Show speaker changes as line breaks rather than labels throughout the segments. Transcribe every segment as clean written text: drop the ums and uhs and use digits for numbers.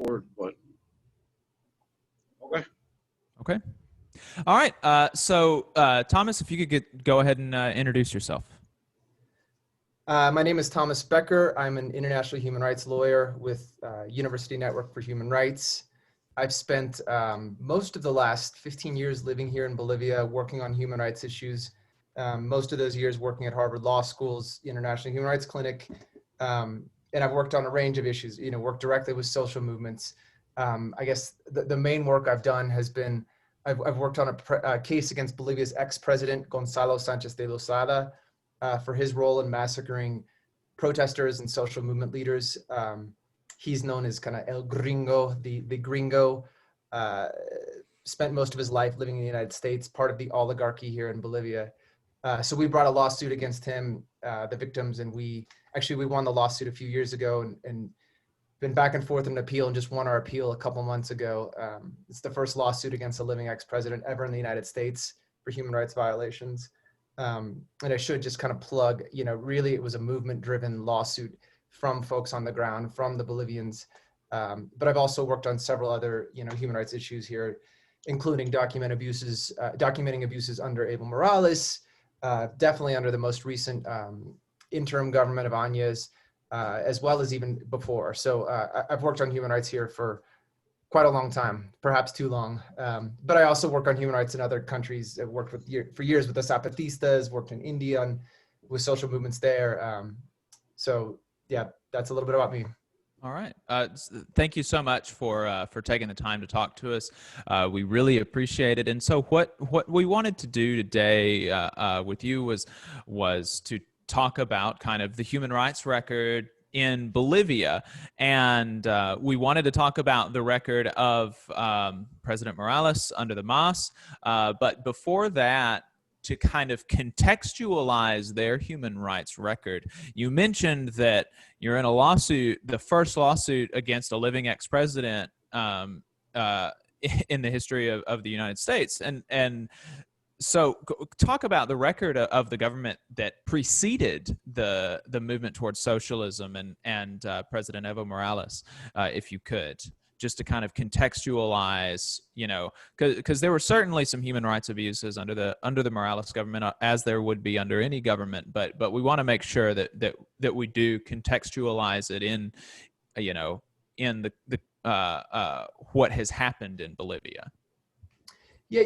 forward, but okay.
Okay. All right. So Thomas, if you could go ahead and introduce yourself.
My name is Thomas Becker. I'm an international human rights lawyer with University Network for Human Rights. I've spent most of the last 15 years living here in Bolivia, working on human rights issues. Most of those years working at Harvard Law School's International Human Rights Clinic. And I've worked on a range of issues, worked directly with social movements. I guess the main work I've done has been, I've worked on a case against Bolivia's ex-president, Gonzalo Sanchez de Lozada, for his role in massacring protesters and social movement leaders. He's known as kind of El Gringo, the Gringo, spent most of his life living in the United States, part of the oligarchy here in Bolivia. So we brought a lawsuit against him, the victims, and we won the lawsuit a few years ago and been back and forth in an appeal and just won our appeal a couple months ago. It's the first lawsuit against a living ex-president ever in the United States for human rights violations. And I should just kind of plug, really it was a movement-driven lawsuit from folks on the ground, from the Bolivians. But I've also worked on several other, human rights issues here, including documenting abuses under Evo Morales, definitely under the most recent interim government of Áñez, as well as even before. So I've worked on human rights here for quite a long time, perhaps too long. But I also work on human rights in other countries. I've worked for years with the Zapatistas, worked in India with social movements there. So yeah, that's a little bit about me.
All right. Thank you so much for taking the time to talk to us. We really appreciate it. And so what we wanted to do today with you was to talk about kind of the human rights record in Bolivia. And we wanted to talk about the record of President Morales under the MAS. But before that, to kind of contextualize their human rights record, you mentioned that you're in a lawsuit, the first lawsuit against a living ex-president in the history of the United States. And so talk about the record of the government that preceded the movement towards socialism and President Evo Morales, if you could, just to kind of contextualize, because there were certainly some human rights abuses under the Morales government, as there would be under any government, but we want to make sure that we do contextualize it in the what has happened in Bolivia.
Yeah,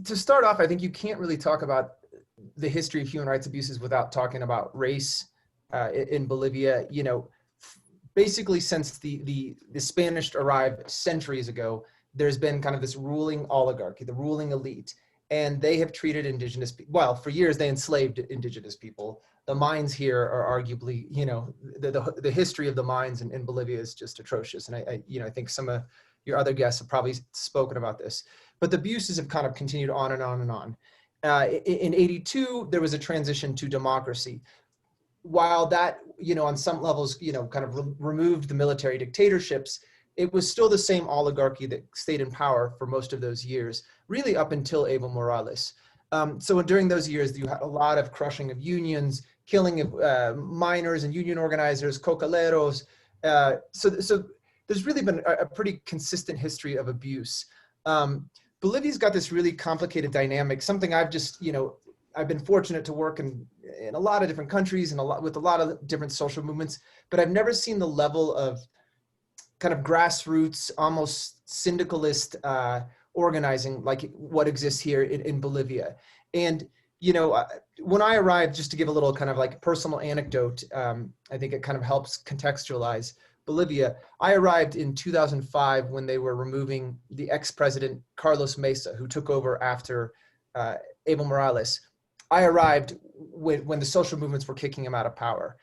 to start off, I think you can't really talk about the history of human rights abuses without talking about race in Bolivia. Basically since the Spanish arrived centuries ago, there's been kind of this ruling oligarchy, the ruling elite, and they have treated indigenous people, well, for years they enslaved indigenous people. The mines here are arguably, the history of the mines in Bolivia is just atrocious. And I think some of your other guests have probably spoken about this, but the abuses have kind of continued on and on and on. In '82, there was a transition to democracy. While that, on some levels, kind of removed the military dictatorships, it was still the same oligarchy that stayed in power for most of those years, really up until Evo Morales. So during those years, you had a lot of crushing of unions, killing of miners and union organizers, cocaleros. So there's really been a pretty consistent history of abuse. Bolivia's got this really complicated dynamic, something I've just, I've been fortunate to work in a lot of different countries and with a lot of different social movements, but I've never seen the level of kind of grassroots, almost syndicalist organizing like what exists here in Bolivia. And, when I arrived, just to give a little kind of like personal anecdote, I think it kind of helps contextualize Bolivia. I arrived in 2005 when they were removing the ex-president Carlos Mesa, who took over after Evo Morales. I arrived when the social movements were kicking him out of power.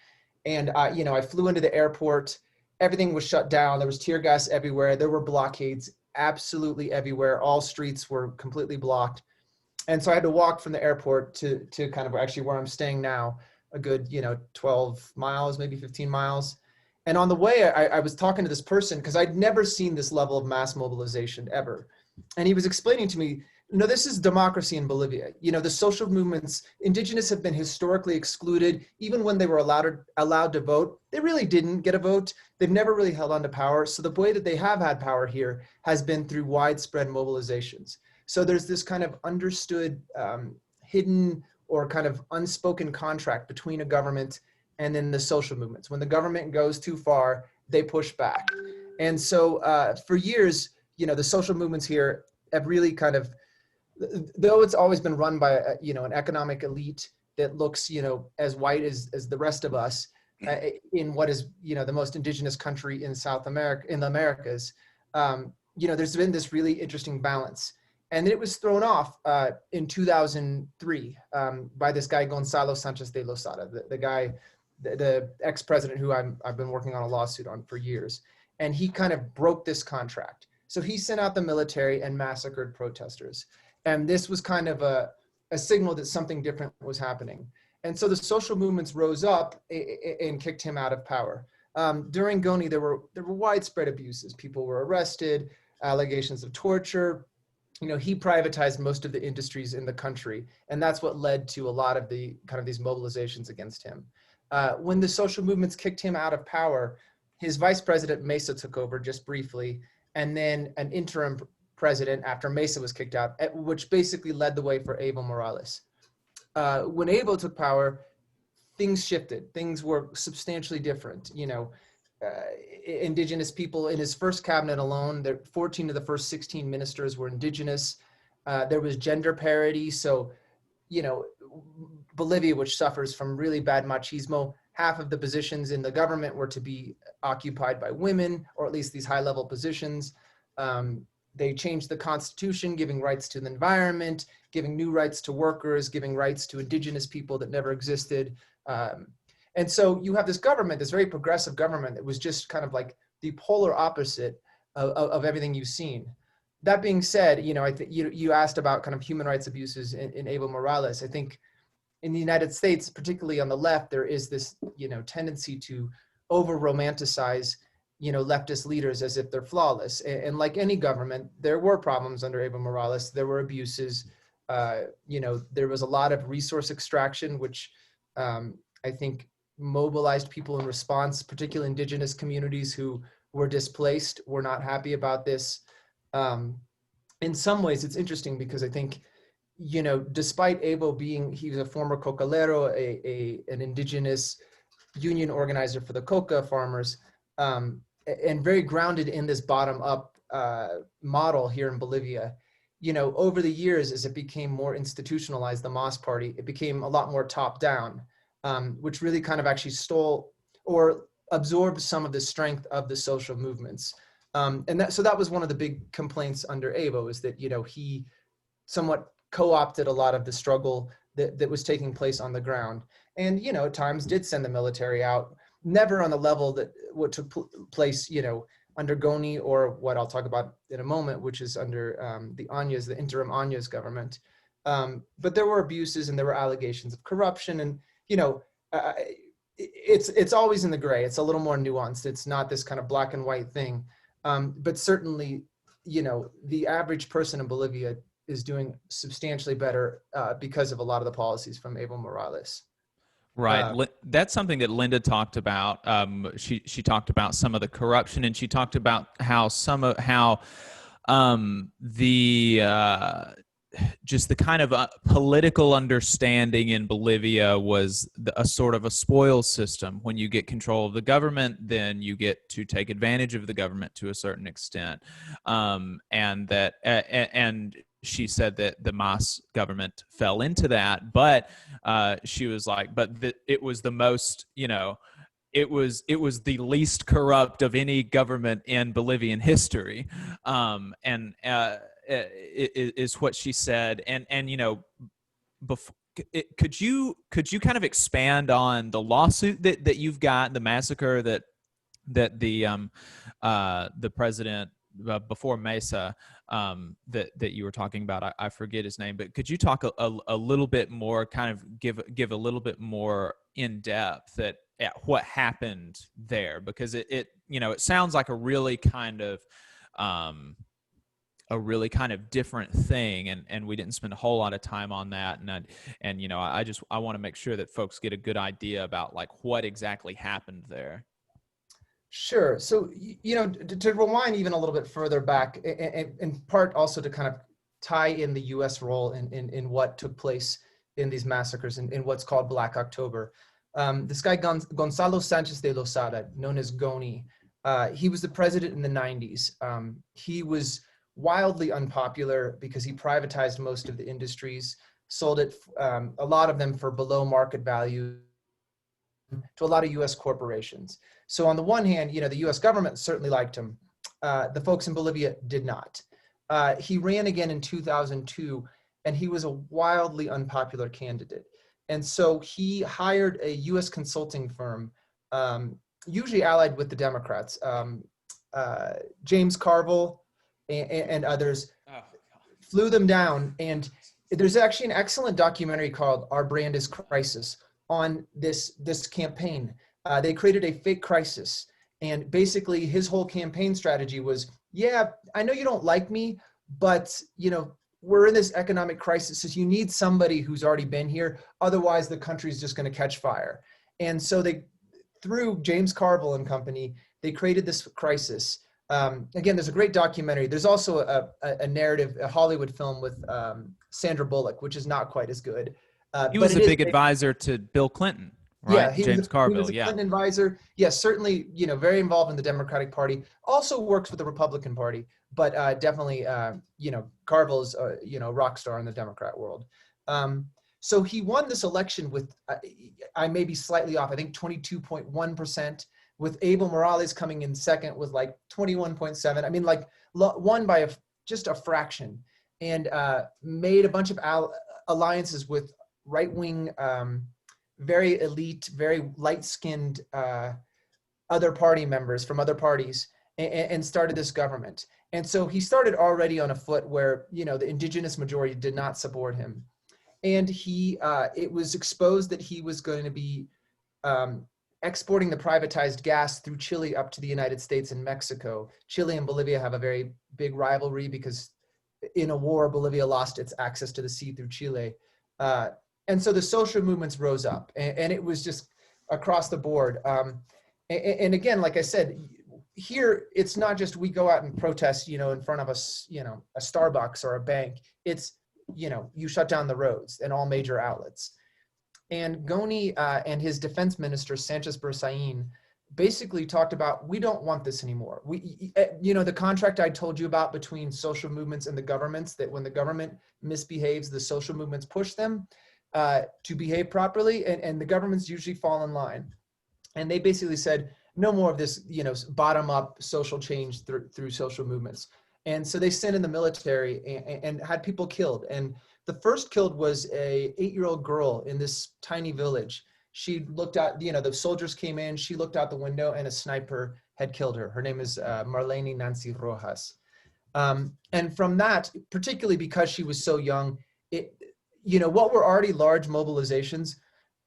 And, I flew into the airport, everything was shut down. There was tear gas everywhere. There were blockades absolutely everywhere. All streets were completely blocked. And so I had to walk from the airport to kind of actually where I'm staying now, a good, 12 miles, maybe 15 miles. And on the way, I was talking to this person because I'd never seen this level of mass mobilization ever. And he was explaining to me No, this is democracy in Bolivia. The social movements, indigenous have been historically excluded. Even when they were allowed to vote, they really didn't get a vote. They've never really held on to power. So the way that they have had power here has been through widespread mobilizations. So there's this kind of understood, hidden or kind of unspoken contract between a government and then the social movements. When the government goes too far, they push back. And so for years, the social movements here have really kind of, though it's always been run by an economic elite that looks as white as the rest of us in what is the most indigenous country in South America, in the Americas, there's been this really interesting balance, and it was thrown off in 2003 by this guy Gonzalo Sanchez de Lozada, the guy, the ex-president who I've been working on a lawsuit on for years, and he kind of broke this contract. So he sent out the military and massacred protesters. And this was kind of a signal that something different was happening. And so the social movements rose up and kicked him out of power. During Goni, there were widespread abuses. People were arrested, allegations of torture. He privatized most of the industries in the country. And that's what led to a lot of the kind of these mobilizations against him. When the social movements kicked him out of power, his vice president Mesa took over just briefly, and then an interim president after Mesa was kicked out, which basically led the way for Evo Morales. When Evo took power, things shifted. Things were substantially different. Indigenous people in his first cabinet alone, 14 of the first 16 ministers were indigenous. There was gender parity. So, Bolivia, which suffers from really bad machismo, half of the positions in the government were to be occupied by women, or at least these high-level positions. They changed the constitution, giving rights to the environment, giving new rights to workers, giving rights to indigenous people that never existed. And so you have this government, this very progressive government that was just kind of like the polar opposite of everything you've seen. That being said, you asked about kind of human rights abuses in Evo Morales. I think in the United States, particularly on the left, there is this, tendency to over-romanticize leftist leaders as if they're flawless. And like any government, there were problems under Evo Morales. There were abuses. There was a lot of resource extraction, which I think mobilized people in response, particularly indigenous communities who were displaced, were not happy about this. In some ways, it's interesting because I think, despite Evo he was a former cocalero, an indigenous union organizer for the coca farmers, and very grounded in this bottom-up model here in Bolivia. Over the years, as it became more institutionalized, the MAS party, it became a lot more top-down, which really kind of actually stole or absorbed some of the strength of the social movements. So that was one of the big complaints under Evo, is that, he somewhat co-opted a lot of the struggle that was taking place on the ground. And, at times did send the military out, never on the level that what took place, under Goni, or what I'll talk about in a moment, which is under the interim Áñez government. But there were abuses and there were allegations of corruption, and it's always in the gray. It's a little more nuanced. It's not this kind of black and white thing. But certainly, the average person in Bolivia is doing substantially better because of a lot of the policies from Evo Morales.
Right. That's something that Linda talked about. She talked about some of the corruption, and she talked about how just the kind of political understanding in Bolivia was a sort of a spoil system. When you get control of the government, then you get to take advantage of the government to a certain extent, and she said that the MAS government fell into that, but she was like, it was the most, it was the least corrupt of any government in Bolivian history, is what she said. And could you kind of expand on the lawsuit that you've got, the massacre that the president before Mesa that you were talking about? I forget his name, but could you talk a little bit more, kind of give a little bit more in depth at what happened there? Because it sounds like a really kind of a really kind of different thing, and we didn't spend a whole lot of time on that. And you know, I want to make sure that folks get a good idea about like what exactly happened there.
Sure. So, you know, to rewind even a little bit further back, in part also to kind of tie in the U.S. role in what took place in these massacres in what's called Black October. This guy, Gonzalo Sanchez de Lozada, known as Goni, he was the president in the 90s. He was wildly unpopular because he privatized most of the industries, sold it, a lot of them for below market value to a lot of U.S. corporations. So on the one hand, you know, the U.S. government certainly liked him. The folks in Bolivia did not. He ran again in 2002, and he was a wildly unpopular candidate. And so he hired a U.S. consulting firm, usually allied with the Democrats, James Carville and others, flew them down. And there's actually an excellent documentary called Our Brand is Crisis on this campaign. They created a fake crisis. And basically his whole campaign strategy was, yeah, I know you don't like me, but you know, we're in this economic crisis. So you need somebody who's already been here. Otherwise the country's just going to catch fire. And so they, through James Carville and company, they created this crisis. Again, there's a great documentary. There's also a narrative, a Hollywood film with Sandra Bullock, which is not quite as good.
He was a big advisor to Bill Clinton, right?
Yeah,
James Carville,
he was a Clinton advisor. Yes, certainly, you know, very involved in the Democratic Party. Also works with the Republican Party, but definitely, you know, Carville's, you know, rock star in the Democrat world. So he won this election with, I may be slightly off, I think 22.1%, with Evo Morales coming in second with like 21.7. I mean, like won by just a fraction, and made a bunch of alliances with right-wing, very elite, very light-skinned other party members from other parties, and started this government. And so he started already on a foot where, you know, the indigenous majority did not support him. And he, it was exposed that he was going to be exporting the privatized gas through Chile up to the United States and Mexico. Chile and Bolivia have a very big rivalry because in a war, Bolivia lost its access to the sea through Chile. And so the social movements rose up, and it was just across the board. And again, like I said, here, it's not just we go out and protest, you know, in front of us, you know, a Starbucks or a bank. It's, you know, you shut down the roads and all major outlets. And Goni and his defense minister, Sanchez Bersain, basically talked about, we don't want this anymore. We, you know, the contract I told you about between social movements and the governments, that when the government misbehaves, the social movements push them to behave properly, and the governments usually fall in line. And they basically said, no more of this, you know, bottom-up social change through social movements. And so they sent in the military and had people killed. And the first killed was a 8-year-old girl in this tiny village. She looked out, you know, the soldiers came in, she looked out the window, and a sniper had killed her. Her name is Marlene Nancy Rojas. And from that, particularly because she was so young, it, you know, what were already large mobilizations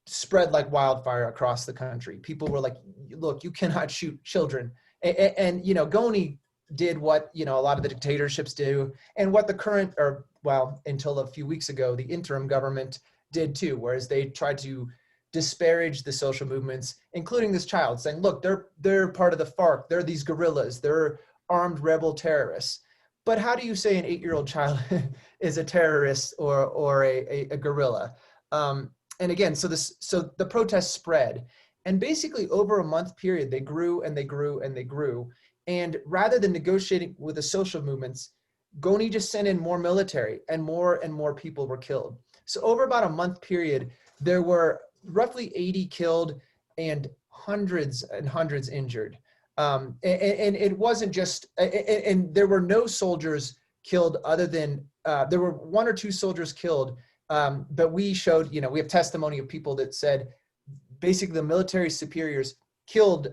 spread like wildfire across the country. People were like, look, you cannot shoot children. And you know, Goni did what, you know, a lot of the dictatorships do, and what the current, or well, until a few weeks ago, the interim government did too, whereas they tried to disparage the social movements, including this child, saying, look, they're part of the FARC, they're these guerrillas, they're armed rebel terrorists. But how do you say an 8-year-old child is a terrorist or a guerrilla? And again, so the protests spread, and basically over a month period, they grew and they grew and they grew. And rather than negotiating with the social movements, Goni just sent in more military, and more people were killed. So over about a month period, there were roughly 80 killed and hundreds and hundreds injured. And it wasn't just, and there were no soldiers killed other than, there were 1 or 2 soldiers killed, but we showed, you know, we have testimony of people that said basically the military superiors killed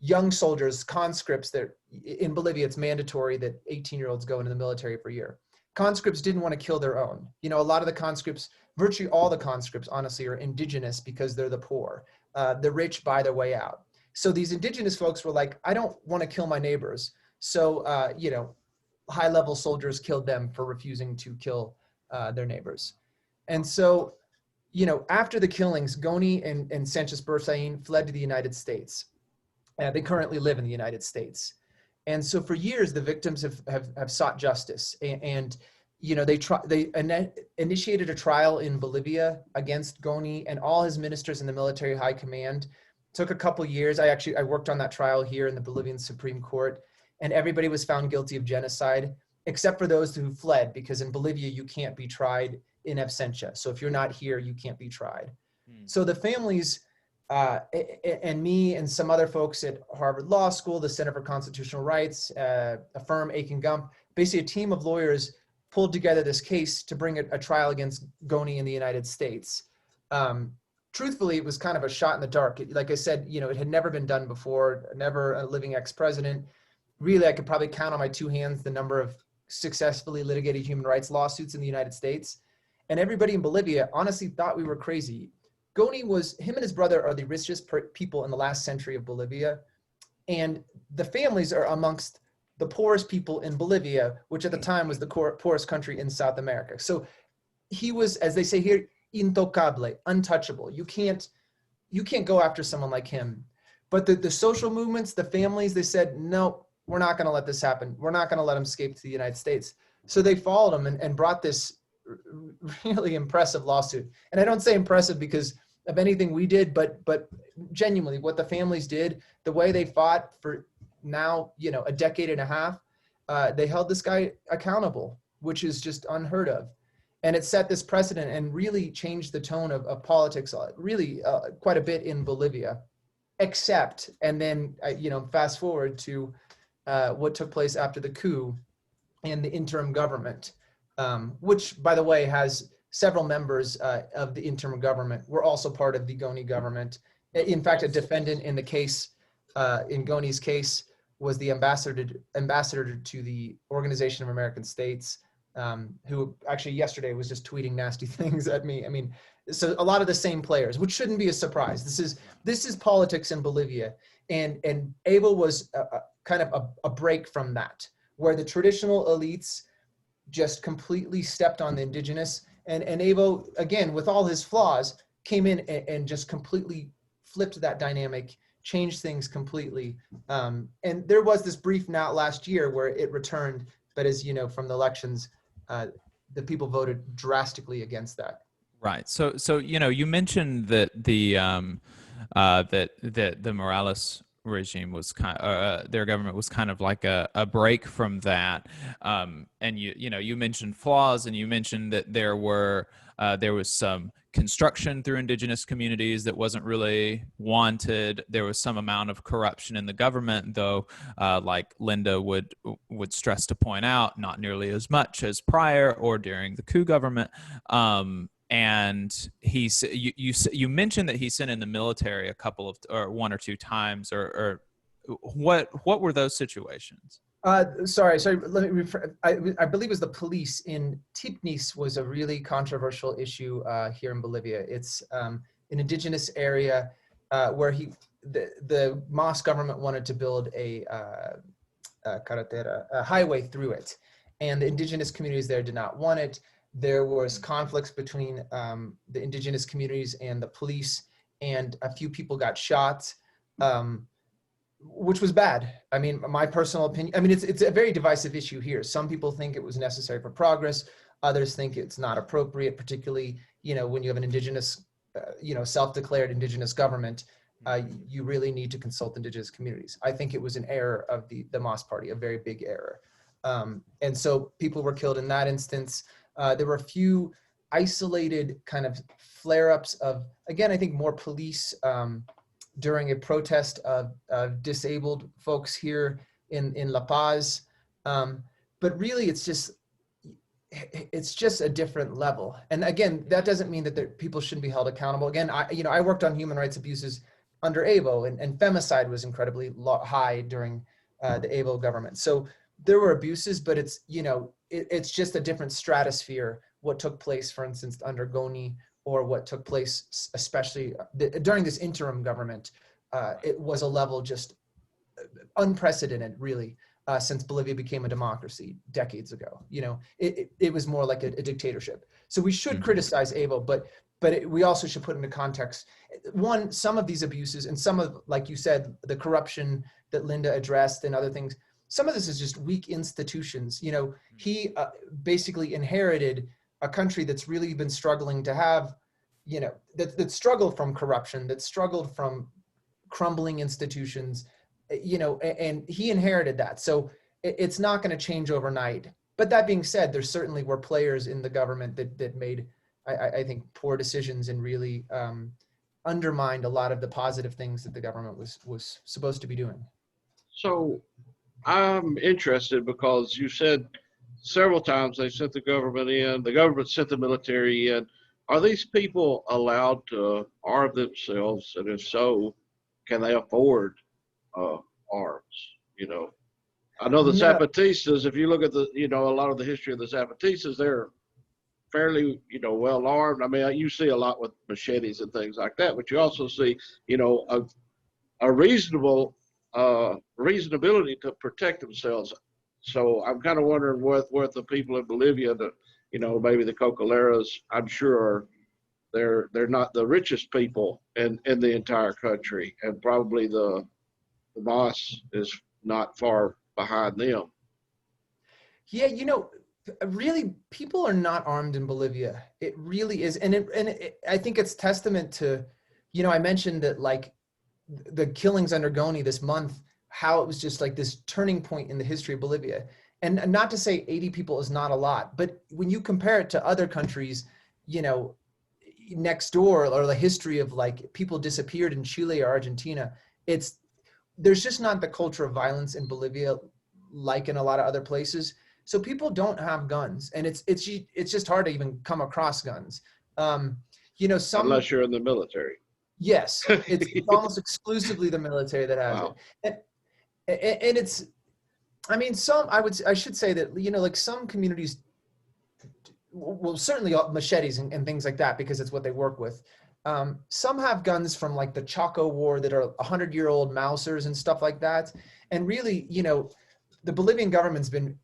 young soldiers, conscripts. That in Bolivia, it's mandatory that 18-year-olds go into the military for a year. Conscripts didn't want to kill their own. You know, a lot of the conscripts, virtually all the conscripts, honestly, are indigenous because they're the poor. The rich buy their way out. So these indigenous folks were like, I don't want to kill my neighbors. So, you know, high-level soldiers killed them for refusing to kill their neighbors. And so, you know, after the killings, Goni and Sanchez Bersain fled to the United States. They currently live in the United States. And so for years, the victims have sought justice. And you know, they initiated a trial in Bolivia against Goni and all his ministers in the military high command. Took a couple years. I worked on that trial here in the Bolivian Supreme Court, and everybody was found guilty of genocide, except for those who fled, because in Bolivia, you can't be tried in absentia. So if you're not here, you can't be tried. So the families, and me and some other folks at Harvard Law School, the Center for Constitutional Rights, a firm, Aiken Gump, basically a team of lawyers pulled together this case to bring a trial against Goni in the United States. Truthfully, it was kind of a shot in the dark. Like I said, you know, it had never been done before, never a living ex-president. Really, I could probably count on my two hands the number of successfully litigated human rights lawsuits in the United States. And everybody in Bolivia honestly thought we were crazy. Goni him and his brother are the richest people in the last century of Bolivia. And the families are amongst the poorest people in Bolivia, which at the time was the poorest country in South America. So he was, as they say here, intocable, untouchable. You can't go after someone like him. But the social movements, the families, they said, no, we're not going to let this happen. We're not going to let him escape to the United States. So they followed him and brought this really impressive lawsuit. And I don't say impressive because of anything we did, but genuinely what the families did, the way they fought for now, you know, a decade and a half, they held this guy accountable, which is just unheard of. And it set this precedent and really changed the tone of politics really quite a bit in Bolivia, except, and then, you know, fast forward to what took place after the coup and the interim government, which, by the way, has several members of the interim government were also part of the Goni government. In fact, a defendant in the case, in Goni's case, was the ambassador to the Organization of American States, who actually yesterday was just tweeting nasty things at me. I mean, so a lot of the same players, which shouldn't be a surprise. This is politics in Bolivia, and Evo was kind of a break from that, where the traditional elites just completely stepped on the indigenous, and Evo, again, with all his flaws, came in and just completely flipped that dynamic, changed things completely. And there was this brief now last year where it returned, but as you know from the elections, the people voted drastically against that.
Right. So you know, you mentioned that the Morales regime was their government was kind of like a break from that. And you mentioned flaws, and you mentioned that there was some construction through indigenous communities that wasn't really wanted. There was some amount of corruption in the government, though, like Linda would stress to point out, not nearly as much as prior or during the coup government. And you mentioned that he sent in the military a couple of, or one or two times, or what were those situations?
Sorry. Let me refer. I believe it was the police in Tipnis was a really controversial issue here in Bolivia. It's an indigenous area where the Mas government wanted to build a highway through it, and the indigenous communities there did not want it. There was conflicts between the indigenous communities and the police, and a few people got shot. Which was bad. I mean, my personal opinion, I mean, it's a very divisive issue here. Some people think it was necessary for progress. Others think it's not appropriate, particularly, you know, when you have an indigenous, self-declared indigenous government, you really need to consult indigenous communities. I think it was an error of the Mas party, a very big error. And so people were killed in that instance. There were a few isolated kind of flare-ups of, again, I think more police, during a protest of disabled folks here in La Paz. But really, it's just a different level. And again, that doesn't mean that people shouldn't be held accountable. Again, I worked on human rights abuses under Evo, and femicide was incredibly high during the Evo government. So there were abuses, but it's just a different stratosphere what took place, for instance, under Goni, or what took place, especially during this interim government. It was a level just unprecedented, really, since Bolivia became a democracy decades ago. It was more like a dictatorship. So we should criticize Evo, but we also should put into context, one, some of these abuses and some of, like you said, the corruption that Linda addressed and other things. Some of this is just weak institutions. He basically inherited a country that's really been struggling to have, that struggled from corruption, that struggled from crumbling institutions, and he inherited that. So it's not going to change overnight. But that being said, there certainly were players in the government that made, I think, poor decisions and really undermined a lot of the positive things that the government was supposed to be doing.
So I'm interested because you said several times they sent the government in, the government sent the military in. Are these people allowed to arm themselves? And if so, can they afford arms? I know the Zapatistas, if you look at a lot of the history of the Zapatistas, they're fairly, well armed. I mean, you see a lot with machetes and things like that, but you also see, a reasonable reasonability to protect themselves. So I'm kind of wondering what the people in Bolivia, maybe the Cocaleros, I'm sure they're not the richest people in the entire country, and probably the MAS is not far behind them.
Yeah, really, people are not armed in Bolivia. It really is, and I think it's testament to, I mentioned that, like, the killings under Goni this month, how it was just like this turning point in the history of Bolivia. And not to say 80 people is not a lot, but when you compare it to other countries, next door, or the history of, like, people disappeared in Chile or Argentina, there's just not the culture of violence in Bolivia like in a lot of other places. So people don't have guns, and it's just hard to even come across guns.
Unless you're in the military.
Yes, it's almost exclusively the military that has it, and it's. I mean, I should say that, like, some communities, well, certainly machetes and things like that, because it's what they work with. Some have guns from, like, the Chaco War that are 100-year-old Mausers and stuff like that. And really, the Bolivian government's been,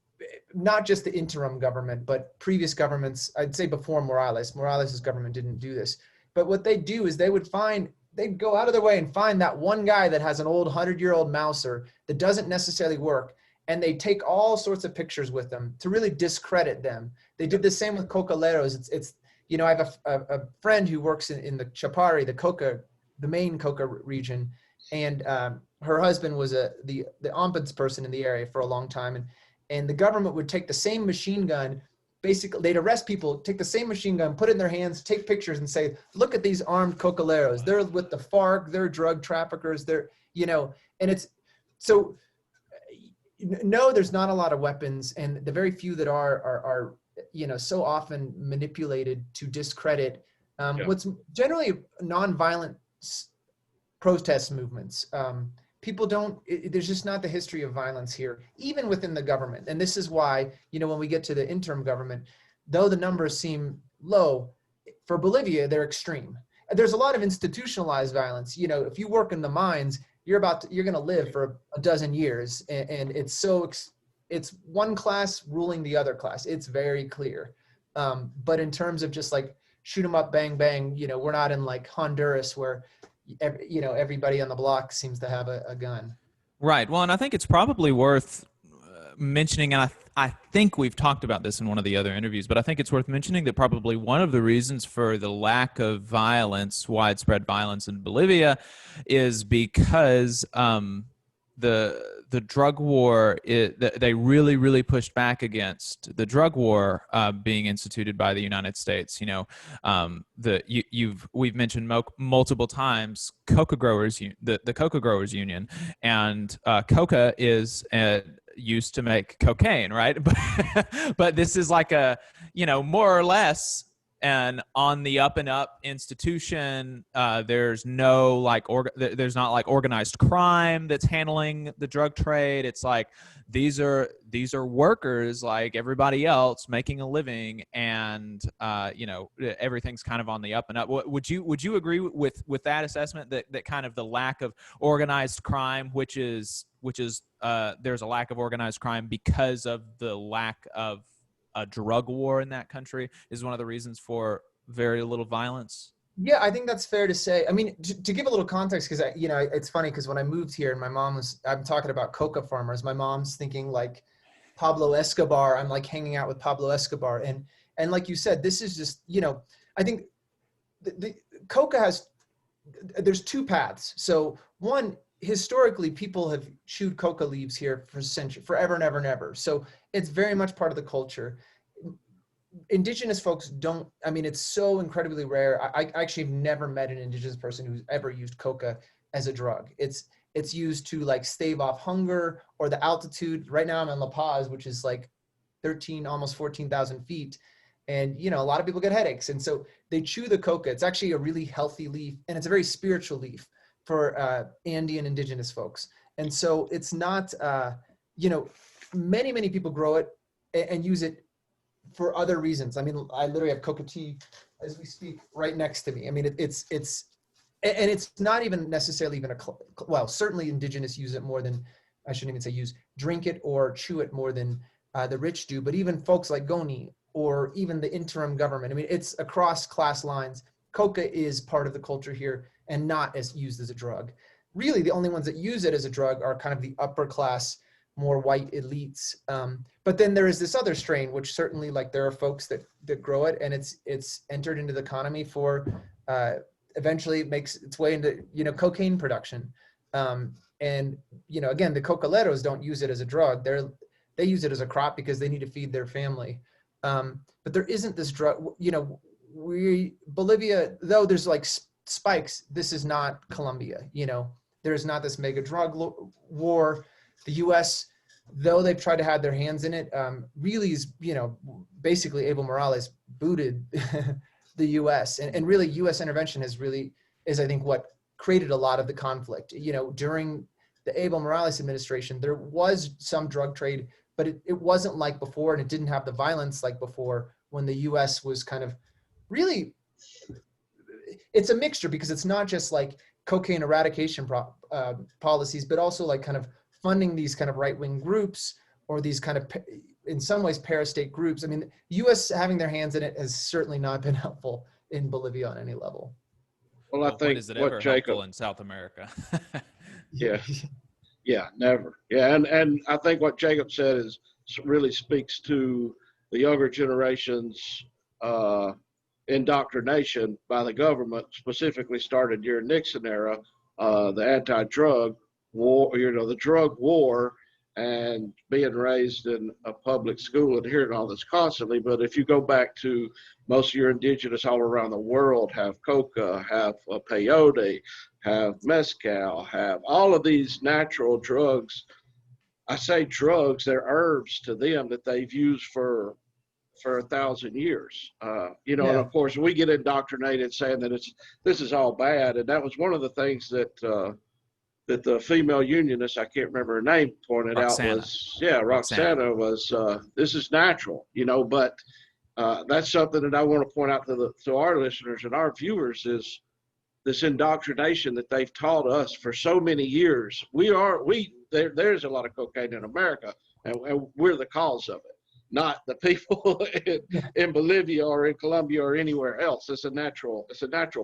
not just the interim government, but previous governments, I'd say before Morales's government didn't do this. But what they do is they'd go out of their way and find that one guy that has an old 100-year-old Mauser that doesn't necessarily work. And they take all sorts of pictures with them to really discredit them. They did the same with Cocaleros. It's I have a friend who works in the Chapari, the main Coca region, and her husband was the ombudsperson in the area for a long time. And the government would take the same machine gun, basically they'd arrest people, take the same machine gun, put it in their hands, take pictures and say, look at these armed Cocaleros. They're with the FARC, they're drug traffickers, and it's, so no, there's not a lot of weapons, and the very few that are so often manipulated to discredit what's generally nonviolent protest movements. People there's just not the history of violence here, even within the government. And this is why, when we get to the interim government, though the numbers seem low, for Bolivia, they're extreme. There's a lot of institutionalized violence. If you work in the mines, you're going to live for a dozen years, and it's one class ruling the other class. It's very clear. But in terms of just, like, shoot 'em up, bang, bang, we're not in, like, Honduras where, everybody on the block seems to have a gun.
Right. Well, and I think it's probably worth mentioning, and I think we've talked about this in one of the other interviews, but I think it's worth mentioning that probably one of the reasons for the lack of violence, widespread violence in Bolivia, is because the drug war, they really, really pushed back against the drug war being instituted by the United States. We've mentioned multiple times coca growers, the Coca Growers Union, and coca is used to make cocaine, right? But this is like a, more or less and on the up and up institution, there's no like there's not like organized crime that's handling the drug trade. It's like these are workers like everybody else making a living, and everything's kind of on the up and up. Would you agree with that assessment, that kind of the lack of organized crime, which is there's a lack of organized crime because of the lack of a drug war in that country, is one of the reasons for very little violence?
Yeah, I think that's fair to say. I mean, to give a little context, because it's funny because when I moved here and I'm talking about coca farmers. My mom's thinking like Pablo Escobar. I'm like hanging out with Pablo Escobar, and like you said, this is just I think the coca there's two paths. So one, historically, people have chewed coca leaves here for centuries, forever and ever and ever. So it's very much part of the culture. Indigenous folks don't, I mean, it's so incredibly rare. I actually have never met an indigenous person who's ever used coca as a drug. It's used to like stave off hunger or the altitude. Right now I'm in La Paz, which is like 13, almost 14,000 feet. And, a lot of people get headaches. And so they chew the coca. It's actually a really healthy leaf, and it's a very spiritual leaf for Andean indigenous folks. And so it's not, many people grow it and use it for other reasons. I mean, I literally have coca tea as we speak right next to me. I mean, it's not even necessarily even well, certainly indigenous use it more than, I shouldn't even say use, drink it or chew it more than the rich do, but even folks like Goni or even the interim government. I mean, it's across class lines. Coca is part of the culture here and not as used as a drug. Really, the only ones that use it as a drug are kind of the upper class, more white elites. But then there is this other strain, which certainly like there are folks that grow it, and it's entered into the economy for eventually it makes its way into cocaine production. And again, the cocaleros don't use it as a drug. They use it as a crop because they need to feed their family. But there isn't this drug. Bolivia, though there's like spikes, this is not Colombia. There's not this mega drug war. The U.S., though they've tried to have their hands in it, really is, basically Evo Morales booted the U.S. And really U.S. intervention is I think what created a lot of the conflict. During the Evo Morales administration, there was some drug trade, but it wasn't like before, and it didn't have the violence like before when the U.S. was kind of really, it's a mixture because it's not just like cocaine eradication policies, but also like kind of funding these kind of right-wing groups or these kind of, in some ways, parastate groups. I mean, the U.S. having their hands in it has certainly not been helpful in Bolivia on any level.
Well, I think
is it ever helpful in South America?
Yeah, never. Yeah, and I think what Jacob said really speaks to the younger generation's indoctrination by the government, specifically started during Nixon era, the anti-drug war, the drug war, and being raised in a public school and hearing all this constantly. But if you go back to most of your indigenous all around the world have coca, have peyote, have mezcal, have all of these natural drugs. I say drugs, they're herbs to them that they've used for 1,000 years. And of course we get indoctrinated saying that this is all bad. And that was one of the things that the female unionist, I can't remember her name, pointed
Roxana.
out was, Roxana was, this is natural, but that's something that I want to point out to our listeners and our viewers is this indoctrination that they've taught us for so many years. There's a lot of cocaine in America, and we're the cause of it, not the people in Bolivia or in Colombia or anywhere else. It's a natural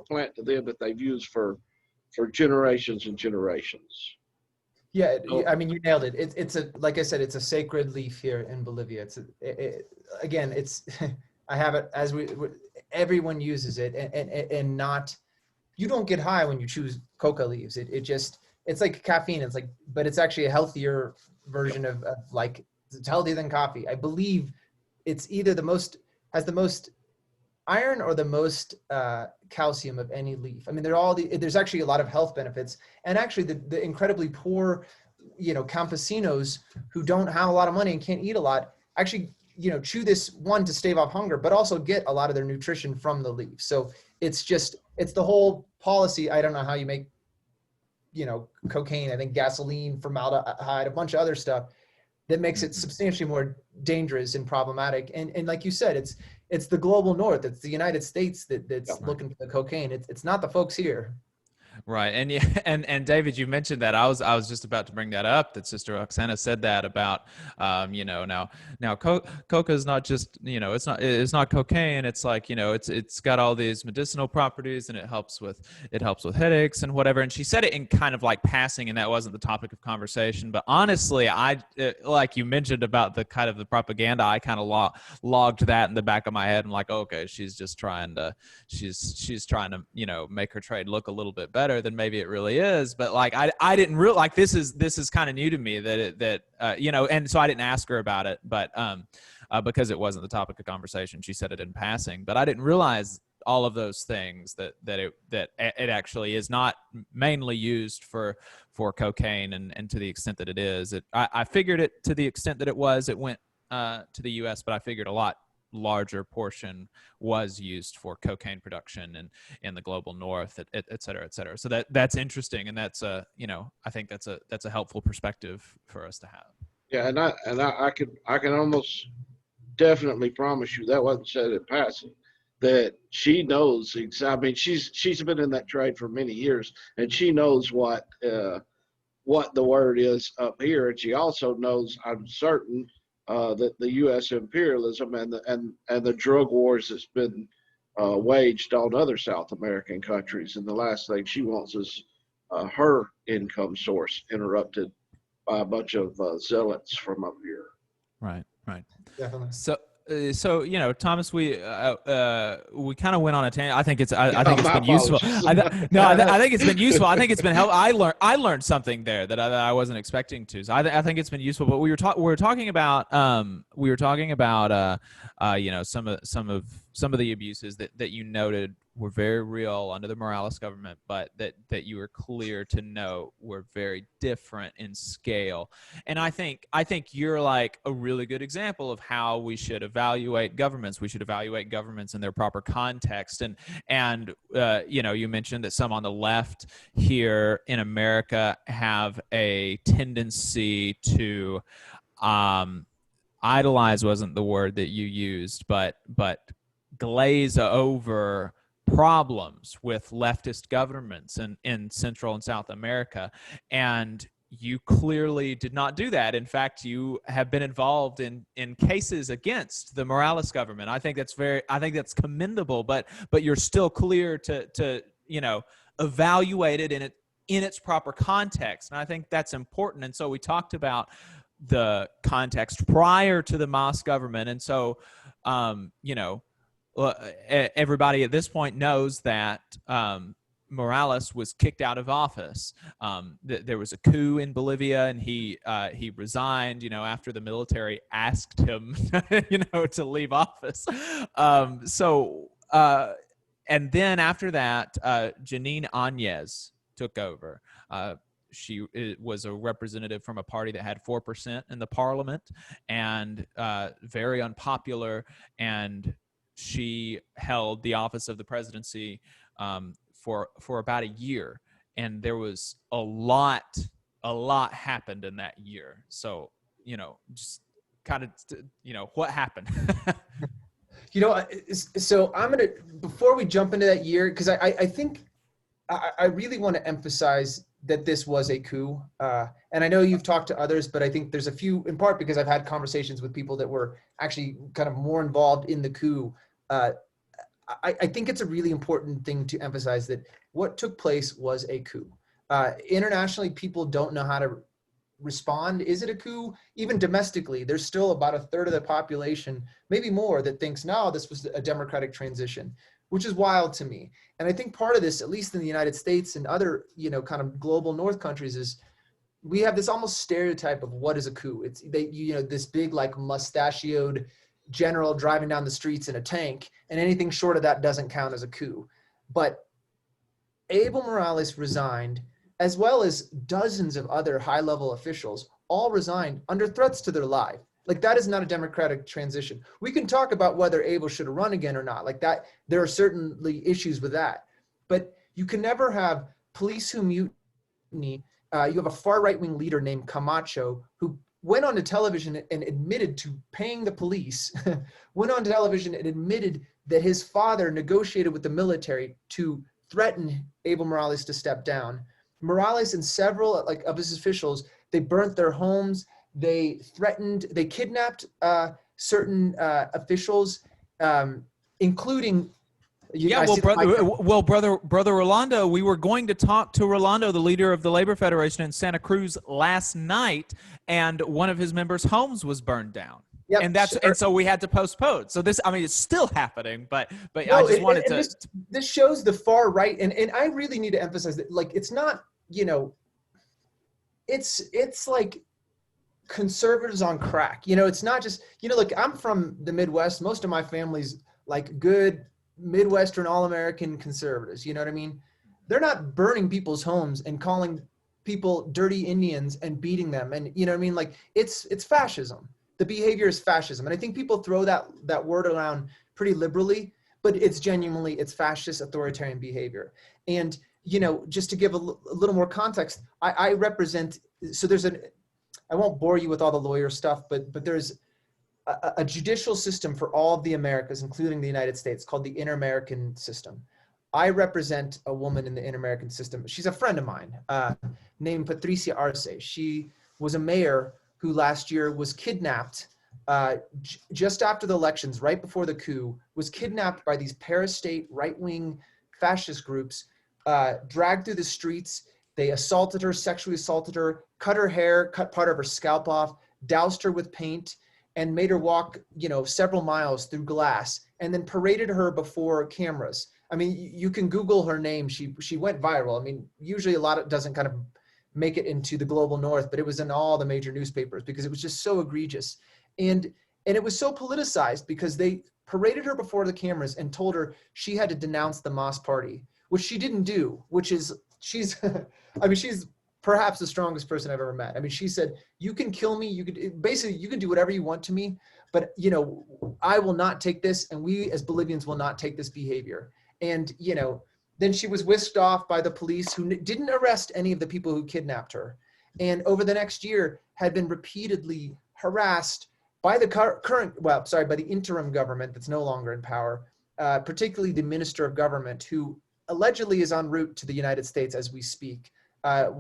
plant to them that they've used for generations and generations.
Yeah, I mean, you nailed it. It's like I said, it's a sacred leaf here in Bolivia. Again, I have it as everyone uses it, and not, you don't get high when you choose coca leaves. It's like caffeine. But it's actually a healthier version of like, it's healthier than coffee. I believe it's either has the most iron or the most calcium of any leaf. I mean, there's actually a lot of health benefits, and actually the incredibly poor, campesinos who don't have a lot of money and can't eat a lot actually chew this one to stave off hunger, but also get a lot of their nutrition from the leaf. So it's the whole policy. I don't know how you make, cocaine, I think gasoline, formaldehyde, a bunch of other stuff that makes it substantially more dangerous and problematic. And like you said, it's the global north. It's the United States that's looking for the cocaine. It's not the folks here.
Right. And yeah, and David, you mentioned that. I was just about to bring that up, that Sister Oksana said that about now coca is not just, it's not cocaine. It's like, it's got all these medicinal properties, and it helps with headaches and whatever. And she said it in kind of like passing, and that wasn't the topic of conversation. But honestly, like you mentioned about the kind of the propaganda, I kind of logged that in the back of my head. I'm like, okay, she's trying to make her trade look a little bit better than maybe it really is. But like I didn't really, like, this is kind of new to me and so I didn't ask her about it, but because it wasn't the topic of conversation. She said it in passing, but I didn't realize all of those things, that it actually is not mainly used for cocaine, and to the extent that it is, I figured it to the extent that it went to the US, but I figured a lot larger portion was used for cocaine production in the global north, et cetera, et cetera. So that's interesting, and that's I think that's a helpful perspective for us to have.
Yeah, and I can almost definitely promise you that wasn't said in passing. That she knows I mean, she's been in that trade for many years, and she knows what the word is up here, and she also knows, I'm certain, that the U.S. imperialism and the drug wars that's been waged on other South American countries, and the last thing she wants is her income source interrupted by a bunch of zealots from up here.
Right.
Definitely.
So Thomas, we kind of went on a tangent. I think it's been useful. I think it's been useful. I think it's been helpful. I learned something there that I wasn't expecting to. So I think it's been useful. But we were talking about some of the abuses that you noted were very real under the Morales government, but that you were clear to know were very different in scale. And I think you're like a really good example of how we should evaluate governments. We should evaluate governments in their proper context. And you mentioned that some on the left here in America have a tendency to idolize, wasn't the word that you used, but glaze over problems with leftist governments in Central and South America. And you clearly did not do that. In fact, you have been involved in cases against the Morales government. I think that's commendable, but you're still clear to evaluate it in its proper context. And I think that's important. And so we talked about the context prior to the Mas government. And so, everybody at this point knows that Morales was kicked out of office. There was a coup in Bolivia, and he resigned, after the military asked him, to leave office. And then after that, Janine Áñez took over. She was a representative from a party that had 4% in the parliament, and very unpopular. And she held the office of the presidency for about a year, and there was a lot happened in that year. So just kind of what happened.
So I'm gonna, before we jump into that year, because I think I really want to emphasize that this was a coup. And I know you've talked to others, but I think there's a few, in part because I've had conversations with people that were actually kind of more involved in the coup. I think it's a really important thing to emphasize that what took place was a coup. Internationally, people don't know how to respond. Is it a coup? Even domestically, there's still about a third of the population, maybe more, that thinks, no, this was a democratic transition, which is wild to me. And I think part of this, at least in the United States and other, kind of global North countries, is we have this almost stereotype of what is a coup. It's this big, like, mustachioed general driving down the streets in a tank, and anything short of that doesn't count as a coup. But Evo Morales resigned, as well as dozens of other high-level officials, all resigned under threats to their life. Like, that is not a democratic transition. We can talk about whether Abel should have run again or not. Like that, there are certainly issues with that. But you can never have police who mutiny. You have a far right-wing leader named Camacho who went on to television and admitted to paying the police, went on television and admitted that his father negotiated with the military to threaten Evo Morales to step down. Morales and several of his officials, they burnt their homes. They kidnapped certain officials, including.
Brother Rolando, we were going to talk to Rolando, the leader of the Labor Federation in Santa Cruz, last night, and one of his members' homes was burned down. Yep, and so we had to postpone. So this, I mean, it's still happening, but no, I just wanted to.
This shows the far right, and I really need to emphasize that, like, it's not, it's like conservatives on crack. It's not just, like, I'm from the Midwest. Most of my family's like good Midwestern all-American conservatives. You know what I mean? They're not burning people's homes and calling people dirty Indians and beating them. And you know what I mean? Like, it's fascism. The behavior is fascism. And I think people throw that word around pretty liberally, but it's fascist authoritarian behavior. And, just to give a little more context, I represent, so I won't bore you with all the lawyer stuff, but there's a judicial system for all of the Americas, including the United States, called the Inter-American System. I represent a woman in the Inter-American System. She's a friend of mine, named Patricia Arce. She was a mayor who last year was kidnapped just after the elections, right before the coup, was kidnapped by these parastate right-wing fascist groups, dragged through the streets. They assaulted her, sexually assaulted her, cut her hair, cut part of her scalp off, doused her with paint, and made her walk, several miles through glass, and then paraded her before cameras. I mean, you can Google her name. She went viral. I mean, usually a lot of doesn't kind of make it into the global north, but it was in all the major newspapers because it was just so egregious. And it was so politicized because they paraded her before the cameras and told her she had to denounce the Mas Party, which she didn't do, she's perhaps the strongest person I've ever met. I mean, she said, you can kill me. You can do whatever you want to me, but I will not take this. And we as Bolivians will not take this behavior. And, then she was whisked off by the police, who didn't arrest any of the people who kidnapped her. And over the next year had been repeatedly harassed by the by the interim government that's no longer in power, particularly the Minister of Government, who allegedly is en route to the United States as we speak. I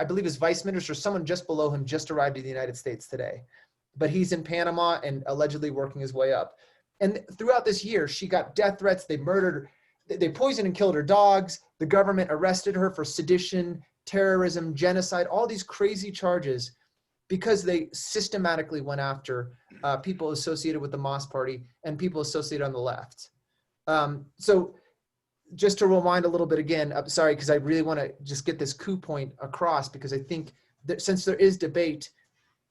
believe his vice minister, someone just below him, just arrived in the United States today. But he's in Panama and allegedly working his way up. And throughout this year, she got death threats. They poisoned and killed her dogs. The government arrested her for sedition, terrorism, genocide, all these crazy charges because they systematically went after people associated with the Mas Party and people associated on the left. So just to remind a little bit again, I'm sorry, because I really want to just get this coup point across, because I think that since there is debate,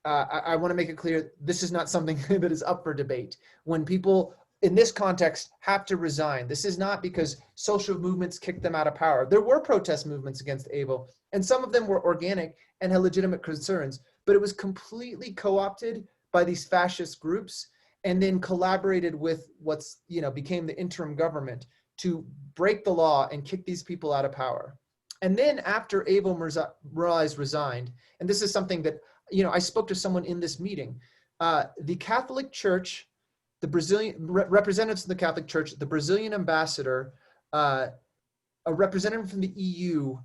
I want to make it clear this is not something that is up for debate. When people in this context have to resign, this is not because social movements kicked them out of power. There were protest movements against Evo, and some of them were organic and had legitimate concerns, but it was completely co-opted by these fascist groups and then collaborated with what's, became the interim government to break the law and kick these people out of power. And then after Evo Morales resigned, and this is something that, I spoke to someone in this meeting, the Catholic Church, the Brazilian representatives of the Catholic Church, the Brazilian ambassador, a representative from the EU,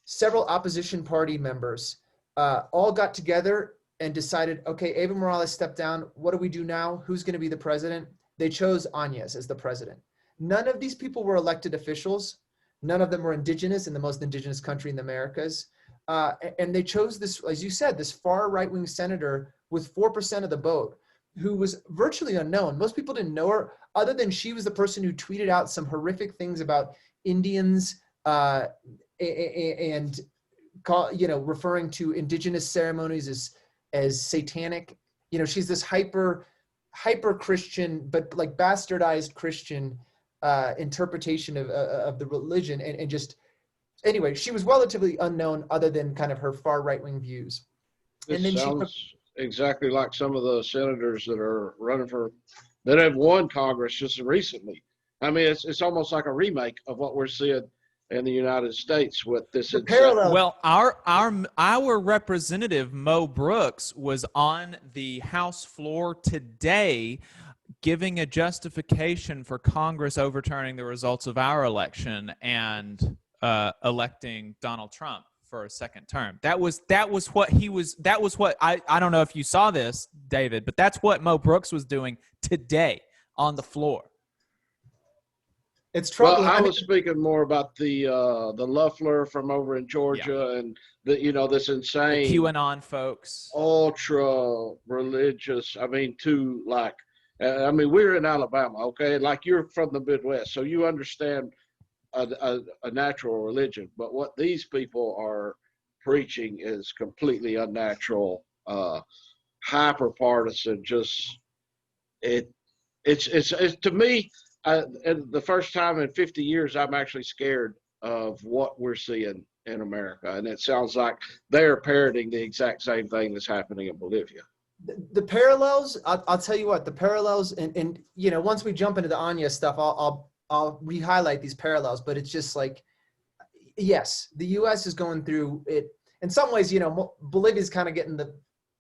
several opposition party members, all got together and decided, okay, Evo Morales stepped down. What do we do now? Who's going to be the president? They chose Áñez as the president. None of these people were elected officials. None of them were indigenous in the most indigenous country in the Americas. And they chose this, as you said, this far right-wing senator with 4% of the vote, who was virtually unknown. Most people didn't know her, other than she was the person who tweeted out some horrific things about Indians and referring to indigenous ceremonies as satanic. She's this hyper Christian, but like bastardized Christian interpretation of the religion, and just anyway, she was relatively unknown other than kind of her far right-wing views.
This exactly like some of the senators that are running that have won Congress just recently. I mean, it's almost like a remake of what we're seeing in the United States with this.
The parallel.
Well, our representative Mo Brooks was on the House floor today giving a justification for Congress overturning the results of our election and electing Donald Trump for a second term. That was what he was. That was what I don't know if you saw this, David, but that's what Mo Brooks was doing today on the floor.
It's troubling. Well, I was speaking more about the Loeffler from over in Georgia, and this insane
the QAnon folks,
ultra religious. I mean, we're in Alabama, okay? Like, you're from the Midwest, so you understand a natural religion. But what these people are preaching is completely unnatural, hyper partisan. It's to me. And the first time in 50 years, I'm actually scared of what we're seeing in America. And it sounds like they're parroting the exact same thing that's happening in Bolivia.
The parallels, I'll tell you what, the parallels, and once we jump into the Anya stuff, I'll re-highlight these parallels, but it's just like, yes, the U.S. is going through it. In some ways, Bolivia's kind of getting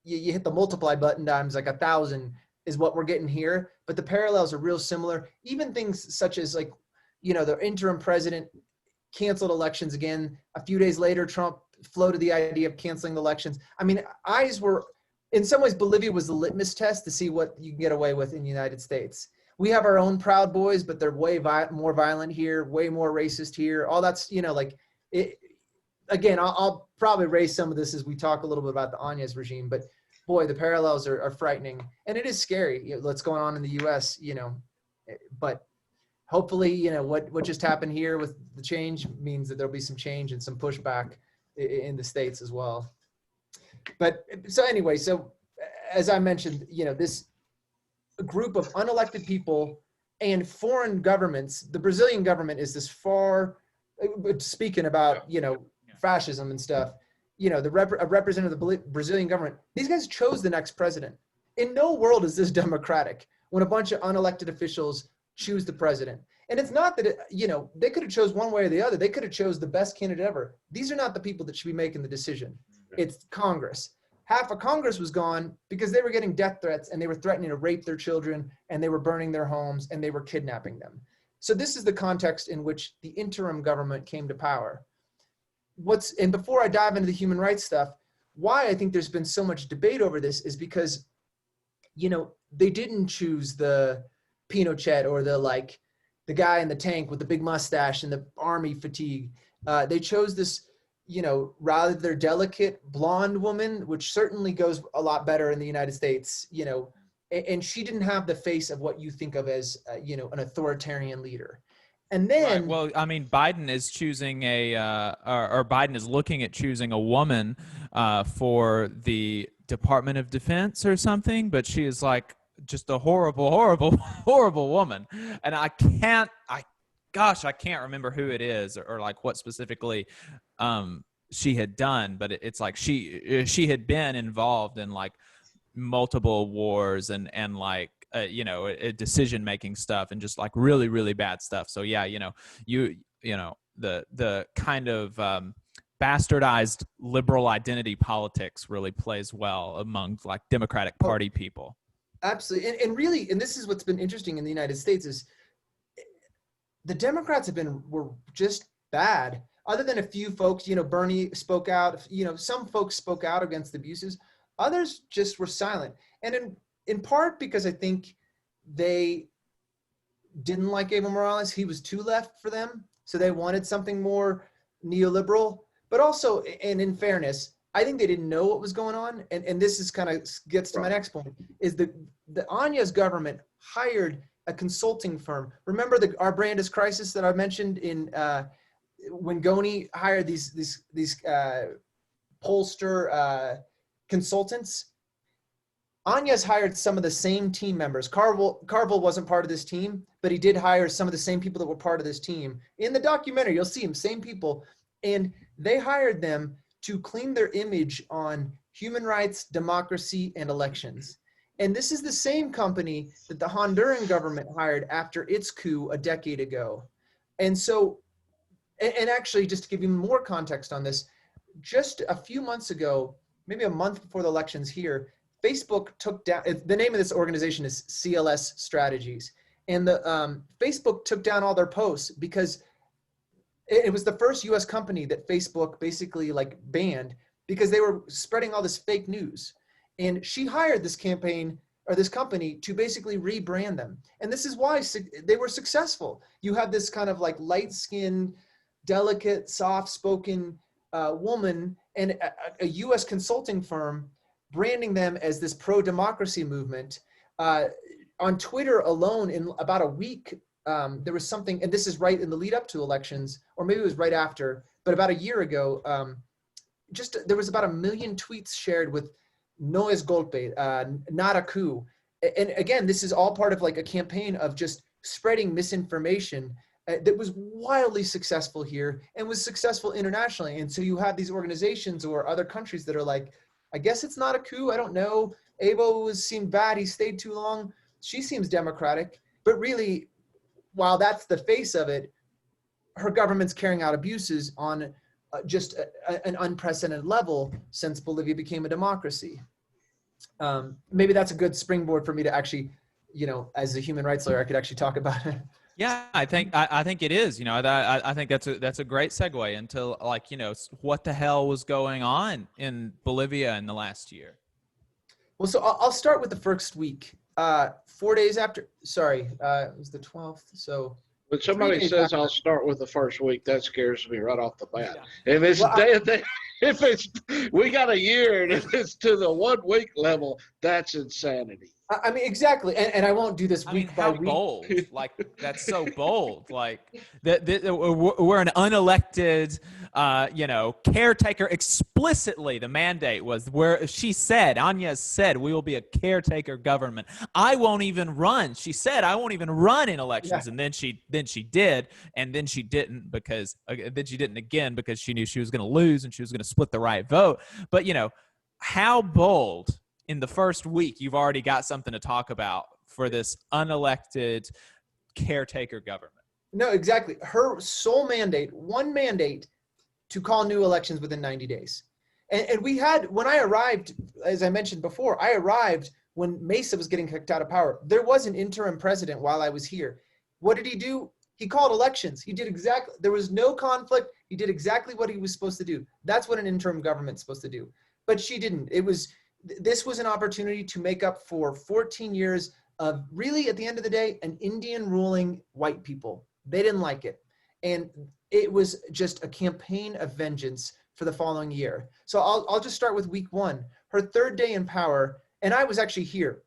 you hit the multiply button times like 1,000 is what we're getting here, but the parallels are real similar. Even things such as the interim president canceled elections again. A few days later, Trump floated the idea of canceling the elections. I mean, in some ways, Bolivia was the litmus test to see what you can get away with in the United States. We have our own Proud Boys, but they're way more violent here, way more racist here. All that's, again, I'll probably raise some of this as we talk a little bit about the Anya's regime, but boy, the parallels are frightening, and it is scary what's going on in the U.S. But hopefully, what just happened here with the change means that there'll be some change and some pushback in the States as well. But so anyway, so as I mentioned, this group of unelected people and foreign governments. The Brazilian government is this speaking about fascism and stuff. A representative of the Brazilian government, these guys chose the next president. In no world is this democratic when a bunch of unelected officials choose the president. And it's not that, they could have chose one way or the other. They could have chose the best candidate ever. These are not the people that should be making the decision. It's Congress. Half of Congress was gone because they were getting death threats and they were threatening to rape their children and they were burning their homes and they were kidnapping them. So this is the context in which the interim government came to power. And before I dive into the human rights stuff, why I think there's been so much debate over this is because, they didn't choose the Pinochet or the guy in the tank with the big mustache and the army fatigue. They chose this, rather delicate blonde woman, which certainly goes a lot better in the United States, and she didn't have the face of what you think of as, an authoritarian leader. And then,
right. Well, I mean, Biden is choosing or Biden is looking at choosing a woman for the Department of Defense or something, but she is just a horrible, horrible, horrible woman. And I can't remember who it is or what specifically she had done, but it's like she had been involved in multiple wars and decision-making stuff and just really, really bad stuff. So yeah, the kind of bastardized liberal identity politics really plays well among Democratic Party people.
Absolutely. And really, and this is what's been interesting in the United States is the Democrats were just bad. Other than a few folks, Bernie spoke out, some folks spoke out against abuses. Others just were silent. And in part because I think they didn't like Evo Morales. He was too left for them. So they wanted something more neoliberal. But also, and in fairness, I think they didn't know what was going on. And this is kind of gets to my next point, is the Anya's government hired a consulting firm. Remember our brand is crisis that I mentioned in when Goni hired these pollster consultants. Anya's hired some of the same team members. Carville wasn't part of this team, but he did hire some of the same people that were part of this team. In the documentary, you'll see them, same people. And they hired them to clean their image on Human Rights, Democracy, and Elections. And this is the same company that the Honduran government hired after its coup a decade ago. And so, and actually, just to give you more context on this, just a few months ago, maybe a month before the elections here, Facebook took down, the name of this organization is CLS Strategies. And the Facebook took down all their posts because it was the first US company that Facebook basically like banned because they were spreading all this fake news. And she hired this campaign or this company to basically rebrand them. And this is why they were successful. You have this kind of like light-skinned, delicate, soft-spoken woman and a US consulting firm branding them as this pro-democracy movement. On Twitter alone, in about a week, there was something, and this is right in the lead up to elections, or maybe it was right after, but about a year ago, there was about 1 million tweets shared with "No es golpe," not a coup. And again, this is all part of like a campaign of just spreading misinformation that was wildly successful here and was successful internationally. And so you have these organizations or other countries that are like, I guess it's not a coup. I don't know. Evo seemed bad. He stayed too long. She seems democratic. But really, while that's the face of it, her government's carrying out abuses on just an unprecedented level since Bolivia became a democracy. Maybe that's a good springboard for me to actually, you know, as a human rights lawyer, I could actually talk about it.
Yeah, I think it is. You know, I think that's a great segue into like, you know, what the hell was going on in Bolivia in the last year.
Well, so I'll start with the first week. 4 days after, sorry, it was the 12th. So
when somebody says I'll start with the first week, that scares me right off the bat.
Yeah.
If it's we got a year and if it's to the 1 week level, that's insanity.
I mean, exactly. And I won't do this week by
how
week.
bold. Like, that's so bold. Like, we're an unelected, you know, caretaker. Explicitly, the mandate was where she said, Anya said, we will be a caretaker government. I won't even run. She said, I won't even run in elections. Yeah. And then she did. And then she didn't because she knew she was going to lose and she was going to split the right vote. But, you know, how bold. In the first week, you've already got something to talk about for this unelected caretaker government.
No, exactly. Her sole mandate, one mandate, to call new elections within 90 days. And we had, when I arrived, as I mentioned before, I arrived when Mesa was getting kicked out of power. There was an interim president while I was here. What did he do? He called elections. He did exactly, there was no conflict. He did exactly what he was supposed to do. That's what an interim government's supposed to do. But she didn't. This was an opportunity to make up for 14 years of really, at the end of the day, an Indian ruling white people. They didn't like it. And it was just a campaign of vengeance for the following year. So I'll just start with week one. Her third day in power, and I was actually here,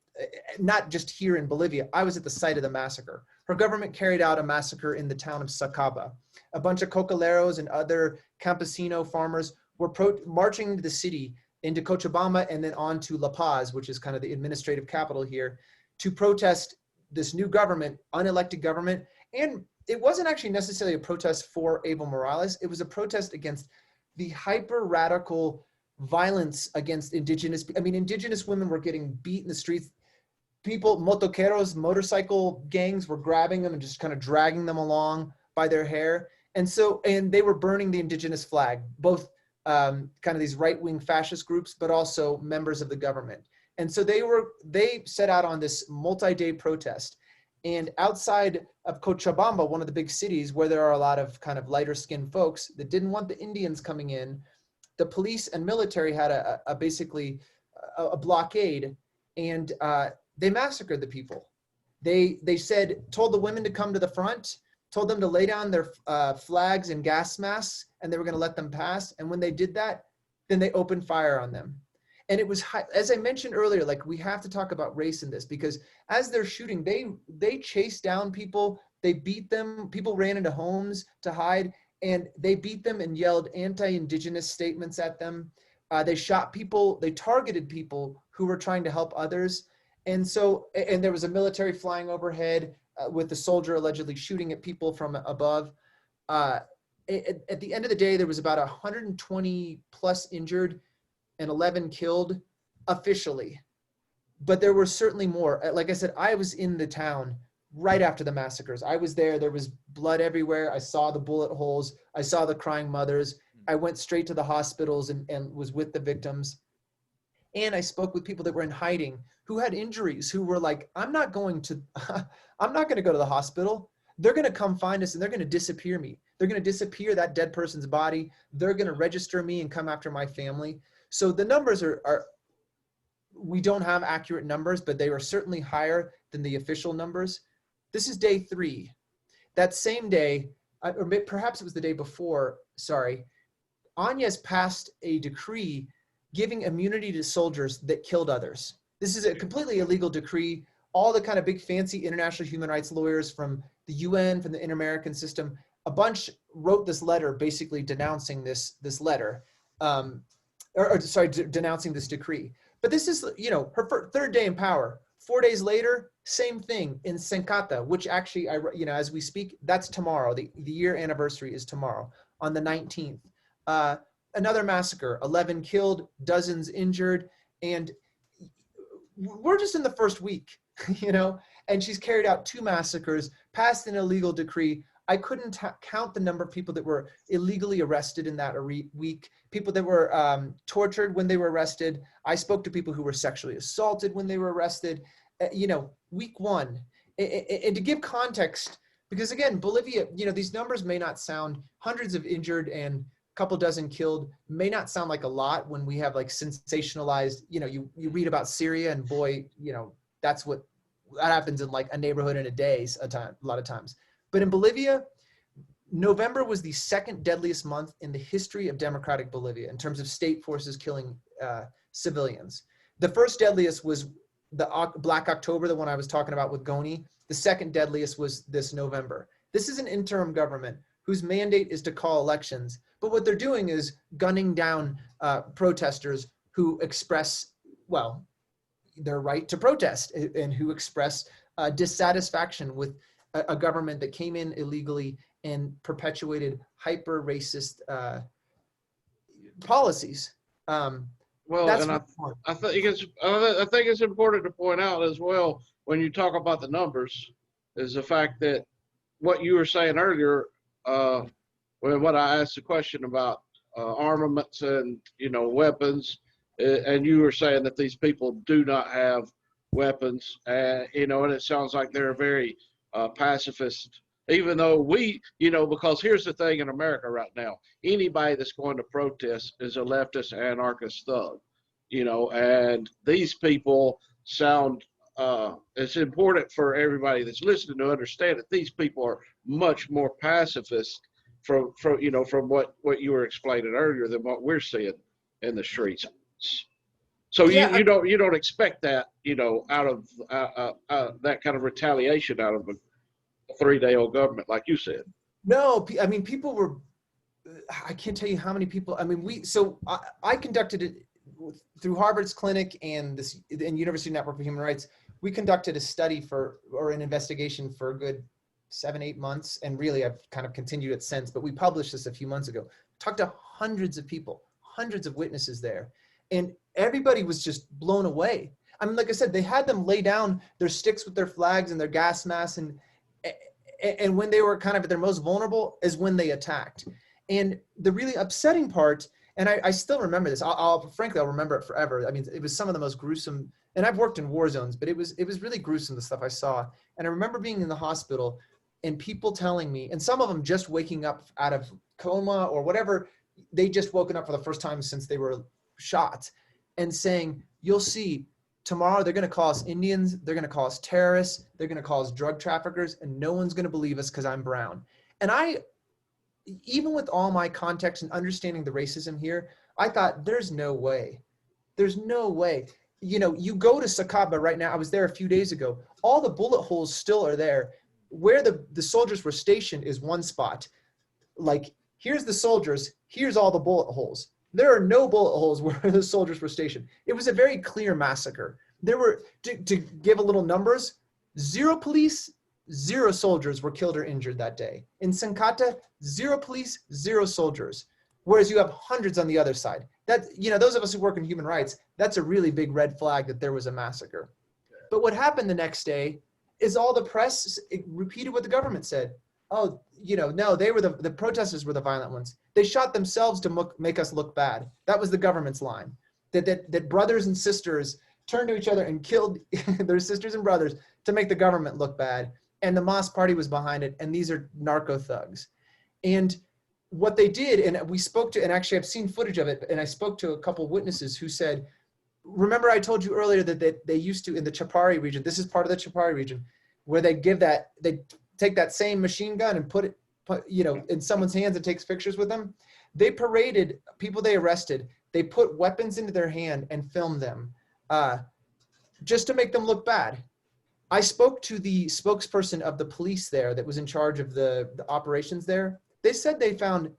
not just here in Bolivia, I was at the site of the massacre. Her government carried out a massacre in the town of Sacaba. A bunch of cocaleros and other campesino farmers were marching into the city, into Cochabamba and then on to La Paz, which is kind of the administrative capital here, to protest this new government, unelected government. And it wasn't actually necessarily a protest for Evo Morales. It was a protest against the hyper-radical violence against indigenous women were getting beat in the streets. People, motoqueros, motorcycle gangs were grabbing them and just kind of dragging them along by their hair. And they were burning the indigenous flag, both kind of these right-wing fascist groups, but also members of the government. And so they set out on this multi-day protest. And outside of Cochabamba, one of the big cities where there are a lot of kind of lighter-skinned folks that didn't want the Indians coming in, the police and military had basically a blockade, and they massacred the people. They told the women to come to the front, told them to lay down their flags and gas masks, and they were going to let them pass. And when they did that, then they opened fire on them. And it was, as I mentioned earlier, like, we have to talk about race in this, because as they're shooting, they chased down people, they beat them, people ran into homes to hide, and they beat them and yelled anti-indigenous statements at them. They shot people, they targeted people who were trying to help others. And there was a military flying overhead with the soldier allegedly shooting at people from above. At the end of the day, there was about 120 plus injured. and 11 killed officially. But there were certainly more. Like I said, I was in the town right after the massacres. I was there. There was blood everywhere. I saw the bullet holes. I saw the crying mothers. I went straight to the hospitals and was with the victims. And I spoke with people that were in hiding who had injuries, who were like, I'm not going to go to the hospital. They're going to come find us and they're going to disappear me. They're going to disappear that dead person's body. They're going to register me and come after my family. So the numbers are we don't have accurate numbers, but they were certainly higher than the official numbers. This is day 3. That same day, or perhaps it was the day before, sorry, Áñez passed a decree giving immunity to soldiers that killed others. This is a completely illegal decree. All the kind of big fancy international human rights lawyers from the UN, from the Inter-American system, a bunch wrote this letter basically denouncing this letter, denouncing this decree. But this is, her third day in power. 4 days later, same thing in Sencata, which actually, as we speak, that's tomorrow. The year anniversary is tomorrow on the 19th. Another massacre, 11 killed, dozens injured, and we're just in the first week, and she's carried out 2 massacres, passed an illegal decree. I couldn't count the number of people that were illegally arrested in that week, people that were tortured when they were arrested. I spoke to people who were sexually assaulted when they were arrested, week 1. And to give context, because again, Bolivia, these numbers may not sound, hundreds of injured and couple dozen killed may not sound like a lot when we have like sensationalized, you read about Syria and boy, that happens in like a neighborhood in a day a lot of times. But in Bolivia, November was the second deadliest month in the history of democratic Bolivia in terms of state forces killing civilians. The first deadliest was the Black October, the one I was talking about with Goni. The second deadliest was this November. This is an interim government whose mandate is to call elections. But what they're doing is gunning down protesters who express, their right to protest and who express dissatisfaction with a government that came in illegally and perpetuated hyper racist policies. I
think it's important to point out as well when you talk about the numbers is the fact that what you were saying earlier. When I asked the question about armaments and weapons, and you were saying that these people do not have weapons, and it sounds like they're very pacifist. Even though because here's the thing in America right now: anybody that's going to protest is a leftist anarchist thug, and these people sound. It's important for everybody that's listening to understand that these people are much more pacifist from what you were explaining earlier than what we're seeing in the streets. So you don't expect that out of that kind of retaliation out of a 3-day-old government, like you said.
No, I mean people were. I can't tell you how many people. I mean I conducted it through Harvard's clinic and University Network for Human Rights. We conducted a study or an investigation for a good 7-8 months, and really I've kind of continued it since, but we published this a few months ago. Talked to hundreds of people, hundreds of witnesses there, and everybody was just blown away. I mean, like I said, they had them lay down their sticks with their flags and their gas masks, and when they were kind of at their most vulnerable is when they attacked. And the really upsetting part, and I still remember this, frankly, I'll remember it forever. I mean, it was some of the most gruesome, and I've worked in war zones, but it was really gruesome, the stuff I saw. And I remember being in the hospital and people telling me, and some of them just waking up out of coma or whatever, they just woken up for the first time since they were shot, and saying, you'll see, tomorrow they're going to call us Indians, they're going to call us terrorists, they're going to call us drug traffickers, and no one's going to believe us because I'm brown. And even with all my context and understanding the racism here, I thought, there's no way. There's no way. You go to Sacaba right now. I was there a few days ago. All the bullet holes still are there. Where the soldiers were stationed is one spot. Like, here's the soldiers. Here's all the bullet holes. There are no bullet holes where the soldiers were stationed. It was a very clear massacre. There were, to give a little numbers, 0 police, 0 soldiers were killed or injured that day. In Sencata, 0 police, 0 soldiers. Whereas you have hundreds on the other side. that, those of us who work in human rights, that's a really big red flag that there was a massacre. But what happened the next day is all the press repeated what the government said. Oh, no, they were the protesters were the violent ones. They shot themselves to make us look bad. That was the government's line. That brothers and sisters turned to each other and killed their sisters and brothers to make the government look bad. And the Hamas party was behind it. And these are narco thugs. And what they did, and we spoke to, and actually I've seen footage of it, and I spoke to a couple of witnesses who said, remember I told you earlier that they used to, in the Chapari region, this is part of the Chapari region, where they take that same machine gun and put it, in someone's hands and takes pictures with them. They paraded people they arrested. They put weapons into their hand and filmed them just to make them look bad. I spoke to the spokesperson of the police there that was in charge of the operations there. They said they found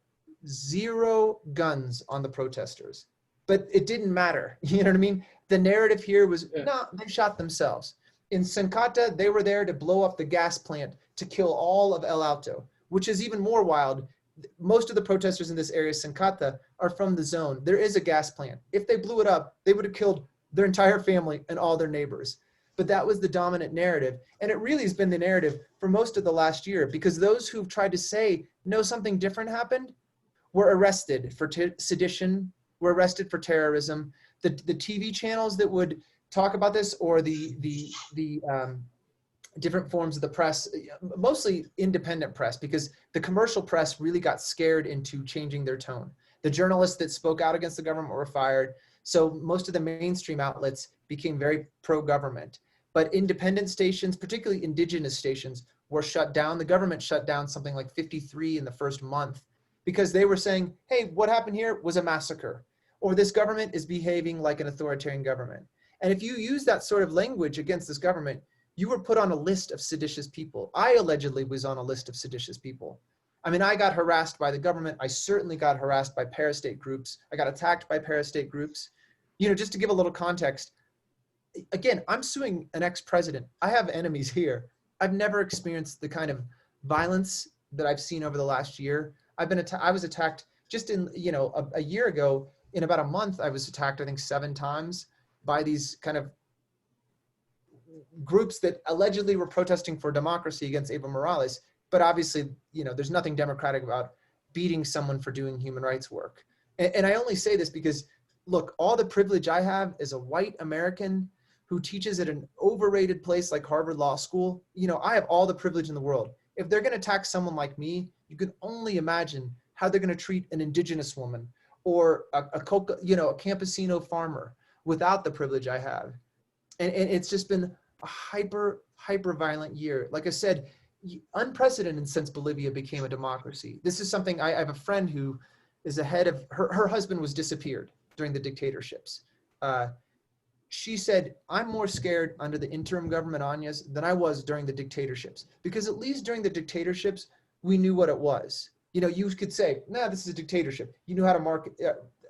0 guns on the protesters, but it didn't matter. You know what I mean? The narrative here was, no, they shot themselves. In Sencata, they were there to blow up the gas plant to kill all of El Alto, which is even more wild. Most of the protesters in this area, Sencata, are from the zone. There is a gas plant. If they blew it up, they would have killed their entire family and all their neighbors. But that was the dominant narrative. And it really has been the narrative for most of the last year, because those who've tried to say, no, something different happened, were arrested for sedition, were arrested for terrorism. The TV channels that would talk about this, or the different forms of the press, mostly independent press, because the commercial press really got scared into changing their tone. The journalists that spoke out against the government were fired. So most of the mainstream outlets became very pro-government. But independent stations, particularly indigenous stations, were shut down. The government shut down something like 53 in the first month, because they were saying, hey, what happened here was a massacre, or this government is behaving like an authoritarian government. And if you use that sort of language against this government, you were put on a list of seditious people. I allegedly was on a list of seditious people. I mean, I got harassed by the government. I certainly got harassed by parastate groups. I got attacked by parastate groups. Just to give a little context, again, I'm suing an ex-president. I have enemies here. I've never experienced the kind of violence that I've seen over the last year. I was attacked just in, a year ago. In about a month, I was attacked, I think, 7 times by these kind of groups that allegedly were protesting for democracy against Evo Morales. But obviously, there's nothing democratic about beating someone for doing human rights work. And I only say this because, look, all the privilege I have as a white American who teaches at an overrated place like Harvard Law School, I have all the privilege in the world. If they're going to attack someone like me, you can only imagine how they're going to treat an indigenous woman or a campesino farmer without the privilege I have. And it's just been a hyper violent year. Like I said, unprecedented since Bolivia became a democracy. This is something I have a friend who is the head of, her husband was disappeared during the dictatorships. She said, I'm more scared under the interim government Áñez than I was during the dictatorships, because at least during the dictatorships, we knew what it was. You could say, nah, this is a dictatorship. You knew how to market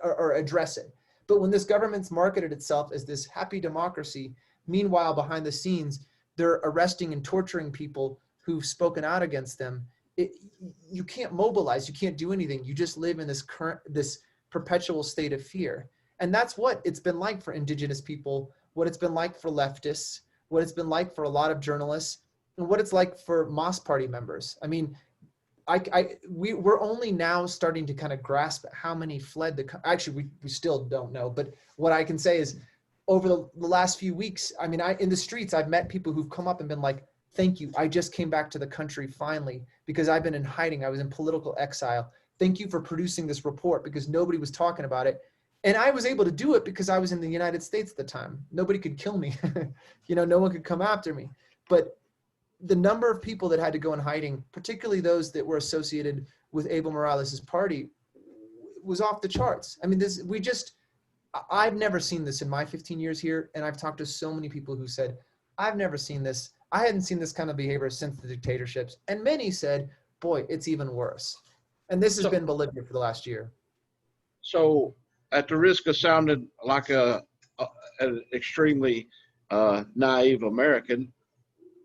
or address it. But when this government's marketed itself as this happy democracy, meanwhile, behind the scenes, they're arresting and torturing people who've spoken out against them. You can't mobilize, you can't do anything. You just live in this perpetual state of fear. And that's what it's been like for indigenous people, what it's been like for leftists, what it's been like for a lot of journalists, and what it's like for Hamas party members. I mean, we're only now starting to kind of grasp how many fled actually, we still don't know. But what I can say is over the last few weeks, I mean, in the streets, I've met people who've come up and been like, thank you. I just came back to the country finally, because I've been in hiding. I was in political exile. Thank you for producing this report, because nobody was talking about it. And I was able to do it because I was in the United States at the time. Nobody could kill me. No one could come after me. But the number of people that had to go in hiding, particularly those that were associated with Evo Morales' party, was off the charts. I mean, I've never seen this in my 15 years here. And I've talked to so many people who said, I've never seen this. I hadn't seen this kind of behavior since the dictatorships. And many said, boy, it's even worse. And this has been Bolivia for the last year.
So at the risk of sounding like an extremely naive American,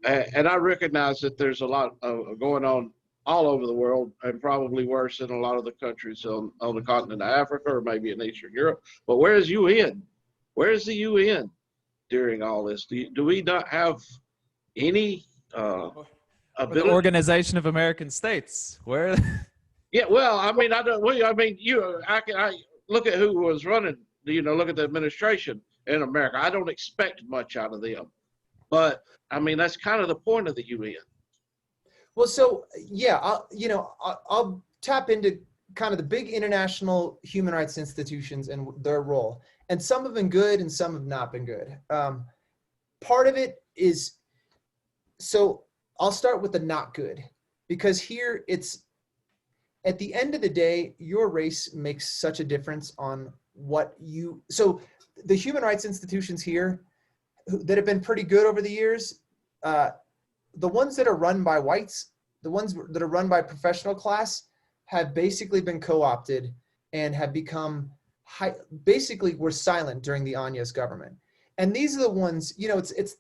and I recognize that there's a lot going on all over the world, and probably worse in a lot of the countries on the continent of Africa or maybe in Eastern Europe. But where is UN? Where is the UN during all this? Do we not have any
Or the
ability?
Organization of American States. Where?
Yeah, well, I mean, I don't. Well, I mean, I look at who was running. Look at the administration in America. I don't expect much out of them, but I mean, that's kind of the point of the UN.
Well, so yeah, I'll tap into kind of the big international human rights institutions and their role, and some have been good and some have not been good. Part of it is, so I'll start with the not good, because here it's, at the end of the day, your race makes such a difference on what you, so the human rights institutions here that have been pretty good over the years, the ones that are run by whites, the ones that are run by professional class, have basically been co-opted and have become basically were silent during the Anya's government. And these are the ones, it's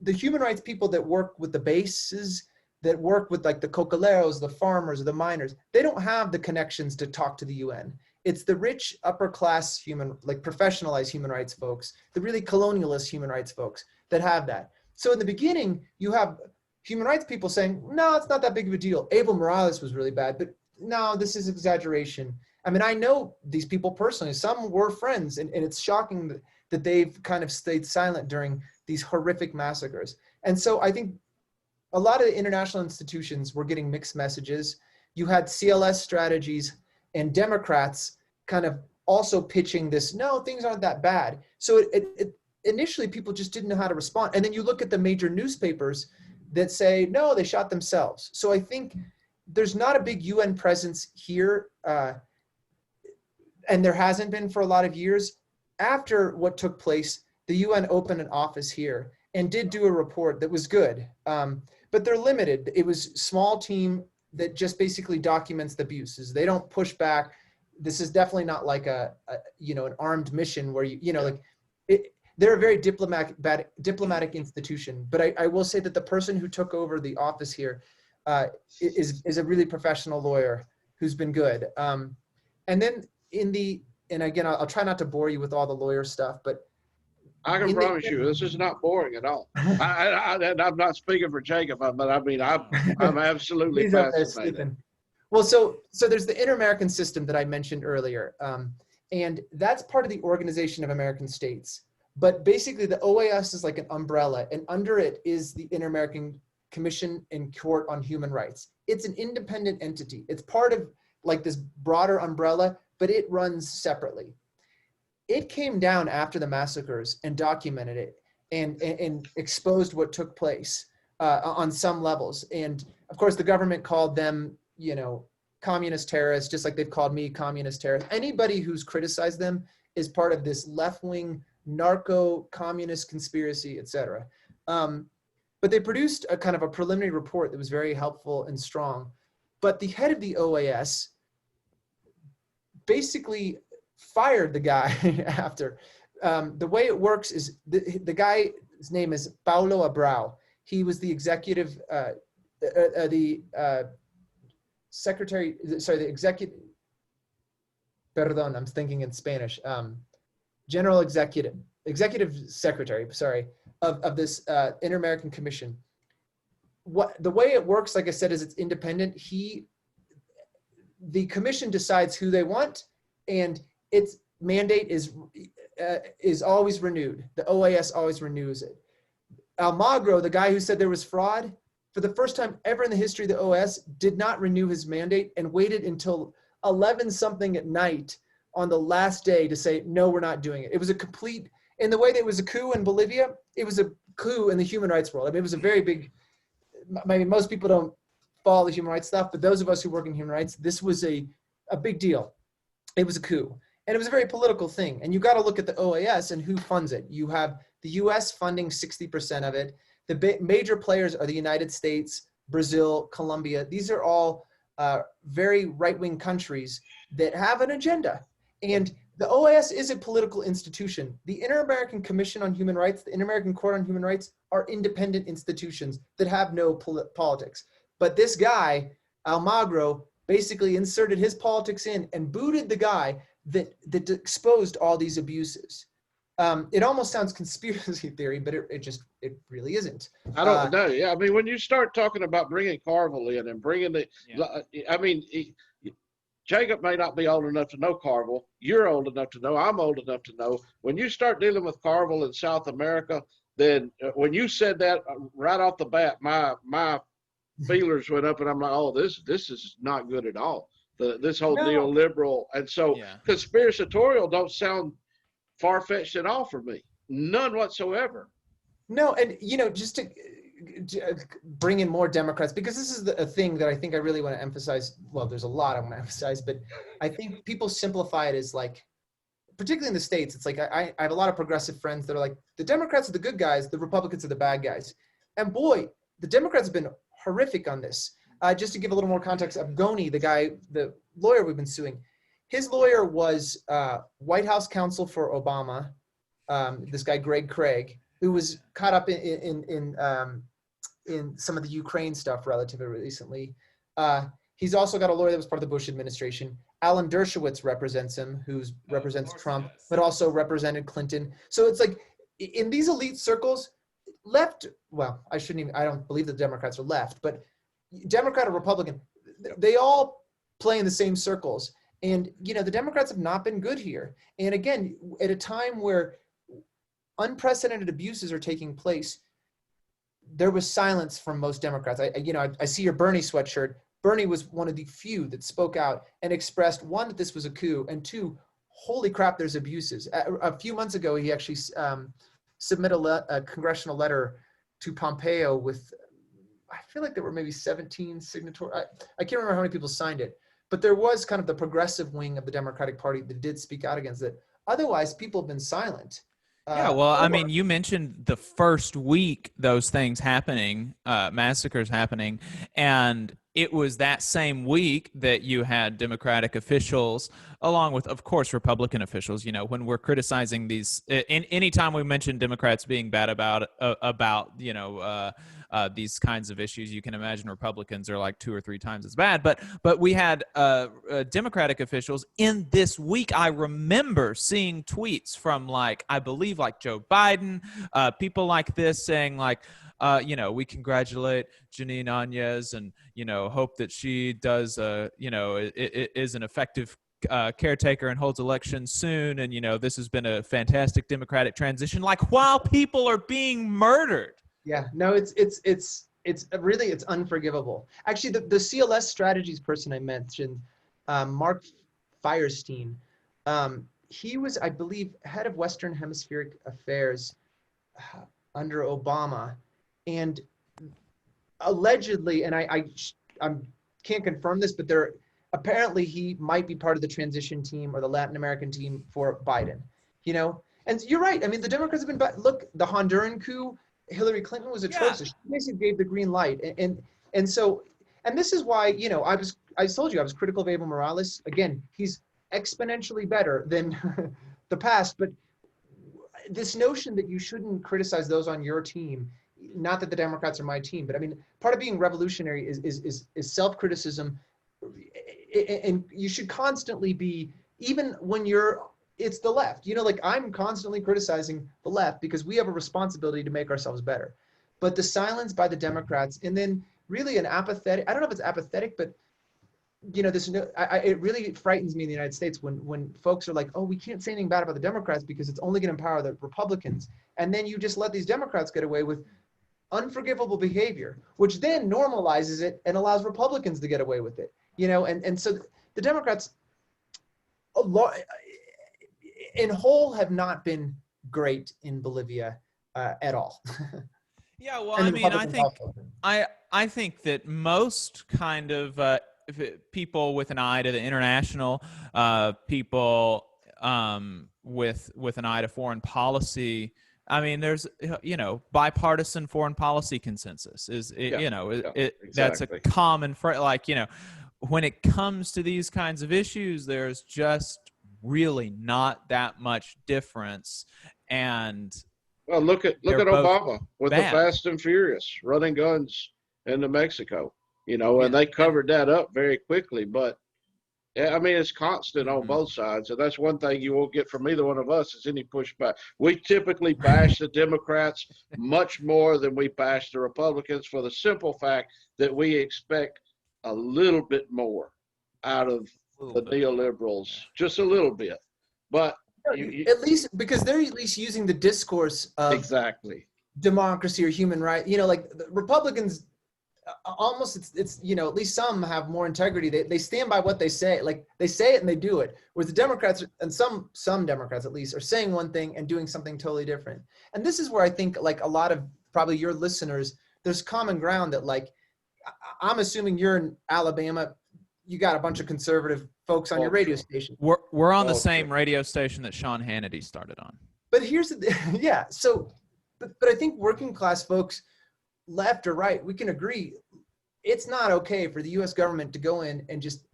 the human rights people that work with the bases, that work with like the cocaleros, the farmers, the miners. They don't have the connections to talk to the UN. It's the rich upper class like professionalized human rights folks, the really colonialist human rights folks that have that. So in the beginning, you have human rights people saying, no, it's not that big of a deal. Evo Morales was really bad, but no, this is exaggeration. I mean, I know these people personally. Some were friends, and it's shocking that they've kind of stayed silent during these horrific massacres. And so I think a lot of the international institutions were getting mixed messages. You had CLS strategies and Democrats kind of also pitching this, no, things aren't that bad. So it initially people just didn't know how to respond. And then you look at the major newspapers that say, no, they shot themselves. So I think there's not a big UN presence here, and there hasn't been for a lot of years. After what took place, the UN opened an office here and did do a report that was good, but they're limited. It was a small team that just basically documents the abuses. They don't push back. This is definitely not like an armed mission where they're a very diplomatic institution. But I will say that the person who took over the office here is a really professional lawyer who's been good. And then and again, I'll try not to bore you with all the lawyer stuff, but
I can promise you, this is not boring at all. I'm not speaking for Jacob, but I mean, I'm absolutely
He's up there
fascinated.
sleeping. Well, so there's the Inter-American System that I mentioned earlier, and that's part of the Organization of American States. But basically, the OAS is like an umbrella, and under it is the Inter-American Commission and Court on Human Rights. It's an independent entity. It's part of like this broader umbrella, but it runs separately. It came down after the massacres and documented it and exposed what took place on some levels. And of course, the government called them, communist terrorists, just like they've called me communist terrorist. Anybody who's criticized them is part of this left-wing narco-communist conspiracy, etc. But they produced a kind of a preliminary report that was very helpful and strong. But the head of the OAS basically fired the guy after. The way it works is the guy's name is Paulo Abreu. He was the executive, perdón, I'm thinking in Spanish, executive secretary, of this Inter-American Commission. The way it works, like I said, is it's independent. The commission decides who they want, and its mandate is always renewed. The OAS always renews it. Almagro, the guy who said there was fraud, for the first time ever in the history of the OAS, did not renew his mandate and waited until 11 something at night on the last day to say, no, we're not doing it. It was a complete, in the way that it was a coup in Bolivia, it was a coup in the human rights world. I mean, it was a very big, most people don't follow the human rights stuff, but those of us who work in human rights, this was a big deal. It was a coup. And it was a very political thing. And you got to look at the OAS and who funds it. You have the US funding 60% of it. The major players are the United States, Brazil, Colombia. These are all very right-wing countries that have an agenda. And the OAS is a political institution. The Inter-American Commission on Human Rights, the Inter-American Court on Human Rights are independent institutions that have no politics. But this guy Almagro basically inserted his politics in and booted the guy that exposed all these abuses. It almost sounds conspiracy theory, but it really isn't.
I don't know. Yeah, I mean, when you start talking about bringing Carville in and bringing I mean, Jacob may not be old enough to know Carville. You're old enough to know. I'm old enough to know. When you start dealing with Carville in South America, then when you said that right off the bat, my feelers went up, and I'm like, oh, this is not good at all. This whole neoliberal, and so conspiratorial don't sound far-fetched at all for me. None whatsoever.
No, and just to bring in more Democrats, because this is a thing that I think I really want to emphasize. Well, there's a lot I want to emphasize, but I think people simplify it as like, particularly in the States, it's like I have a lot of progressive friends that are like, the Democrats are the good guys, the Republicans are the bad guys. And boy, the Democrats have been horrific on this. Just to give a little more context, Abgoni, the lawyer we've been suing, his lawyer was White House counsel for Obama, this guy Greg Craig, who was caught up in some of the Ukraine stuff relatively recently. He's also got a lawyer that was part of the Bush administration. Alan Dershowitz represents him, who represents Trump, but also represented Clinton. So it's like in these elite circles, left, well, I don't believe the Democrats are left, but Democrat or Republican, they all play in the same circles. And, the Democrats have not been good here. And again, at a time where unprecedented abuses are taking place, there was silence from most Democrats. I see your Bernie sweatshirt. Bernie was one of the few that spoke out and expressed, one, that this was a coup, and two, holy crap, there's abuses. A few months ago, he actually submitted a congressional letter to Pompeo with, I feel like there were maybe 17 signatories. I can't remember how many people signed it, but there was kind of the progressive wing of the Democratic Party that did speak out against it. Otherwise, people have been silent.
Yeah, well, I mean, you mentioned the first week those things happening, massacres happening, and it was that same week that you had Democratic officials, along with, of course, Republican officials. When we're criticizing these, anytime we mention Democrats being bad about these kinds of issues, you can imagine Republicans are like 2 or 3 times as bad. But we had Democratic officials in this week. I remember seeing tweets from I believe Joe Biden, people like this saying we congratulate Janine Áñez and hope that she does is an effective caretaker and holds elections soon, and this has been a fantastic Democratic transition. While people are being murdered.
Yeah, no, it's really, it's unforgivable. Actually, the CLS strategies person I mentioned, Mark Firestein, he was, I believe, head of Western Hemispheric Affairs under Obama, and allegedly, and I can't confirm this, but apparently he might be part of the transition team or the Latin American team for Biden. And you're right. I mean, the Democrats have been bad. Look, the Honduran coup, Hillary Clinton was atrocious. She basically gave the green light. And so this is why, I told you I was critical of Evo Morales. Again, he's exponentially better than the past, but this notion that you shouldn't criticize those on your team, not that the Democrats are my team, but I mean, part of being revolutionary is self-criticism. And you should constantly be, even when it's the left, I'm constantly criticizing the left because we have a responsibility to make ourselves better. But the silence by the Democrats, and then really an apathetic, I don't know if it's apathetic, but it really frightens me in the United States when folks are like, oh, we can't say anything bad about the Democrats because it's only going to empower the Republicans. And then you just let these Democrats get away with unforgivable behavior, which then normalizes it and allows Republicans to get away with it. And so the Democrats in whole have not been great in Bolivia at all.
Yeah, well, I mean, I think that most kind of people with an eye to the international, people with an eye to foreign policy. I mean, there's bipartisan foreign policy consensus exactly. That's a common when it comes to these kinds of issues, there's just really not that much difference. And
well, look at Obama with the Fast and Furious running guns into Mexico. and they covered that up very quickly. But yeah, I mean, it's constant on both sides, and that's one thing you won't get from either one of us is any pushback. We typically bash the Democrats much more than we bash the Republicans for the simple fact that we expect a little bit more out of the neoliberals, just a little bit. But
at least because they're at least using the discourse of
exactly
democracy or human rights. Like the Republicans, almost it's at least some have more integrity. They stand by what they say. Like they say it and they do it. Whereas the Democrats, and some Democrats at least, are saying one thing and doing something totally different. And this is where I think like a lot of probably your listeners, there's common ground that like I'm assuming you're in Alabama. You got a bunch of conservative folks on your radio station.
We're on the same radio station that Sean Hannity started on.
But here's the So, but I think working class folks, left or right, we can agree it's not okay for the U.S. government to go in and just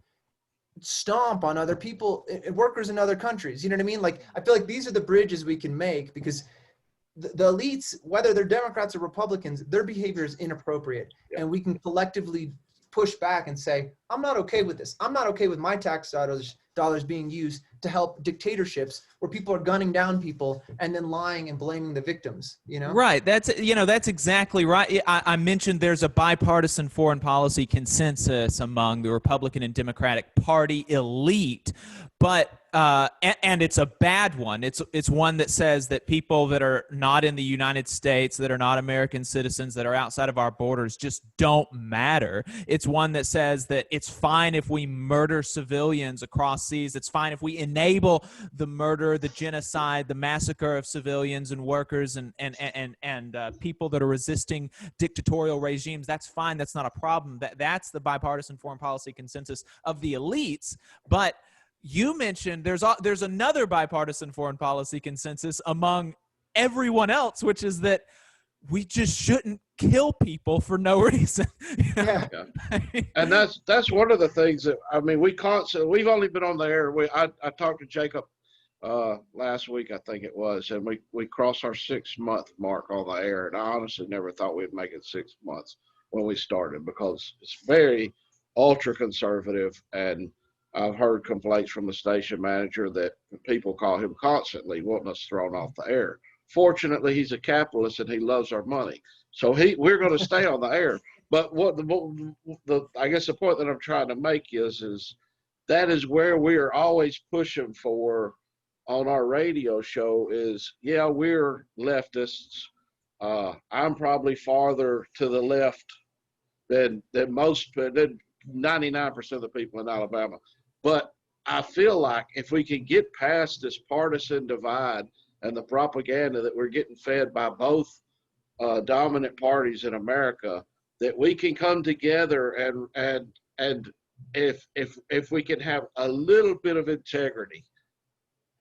stomp on other people, workers in other countries. You know what I mean? Like, I feel like these are the bridges we can make because the elites, whether they're Democrats or Republicans, their behavior is inappropriate. Yeah. And we can collectively push back and say, I'm not okay with this. I'm not okay with my tax dollars being used to help dictatorships where people are gunning down people and then lying and blaming the victims,
Right. That's exactly right. I mentioned there's a bipartisan foreign policy consensus among the Republican and Democratic Party elite, but and it's a bad one. It's one that says that people that are not in the United States, that are not American citizens, that are outside of our borders just don't matter. It's one that says that it's fine if we murder civilians across seas. It's fine if we enable the murder, the genocide, the massacre of civilians and workers and people that are resisting dictatorial regimes. That's fine. That's not a problem. That's the bipartisan foreign policy consensus of the elites. But you mentioned there's another bipartisan foreign policy consensus among everyone else, which is that we just shouldn't kill people for no reason.
Yeah. And that's one of the things that, I mean, we've only been on the air. I talked to Jacob last week, I think it was, and we crossed our 6-month mark on the air. And I honestly never thought we'd make it 6 months when we started because it's very ultra conservative. And I've heard complaints from the station manager that people call him constantly wanting us thrown off the air. Fortunately, he's a capitalist and he loves our money. So we're going to stay on the air. But what I guess the point that I'm trying to make is that is where we are always pushing for on our radio show is, yeah, we're leftists. I'm probably farther to the left than 99% of the people in Alabama. But I feel like if we can get past this partisan divide and the propaganda that we're getting fed by both dominant parties in America, that we can come together and if we can have a little bit of integrity,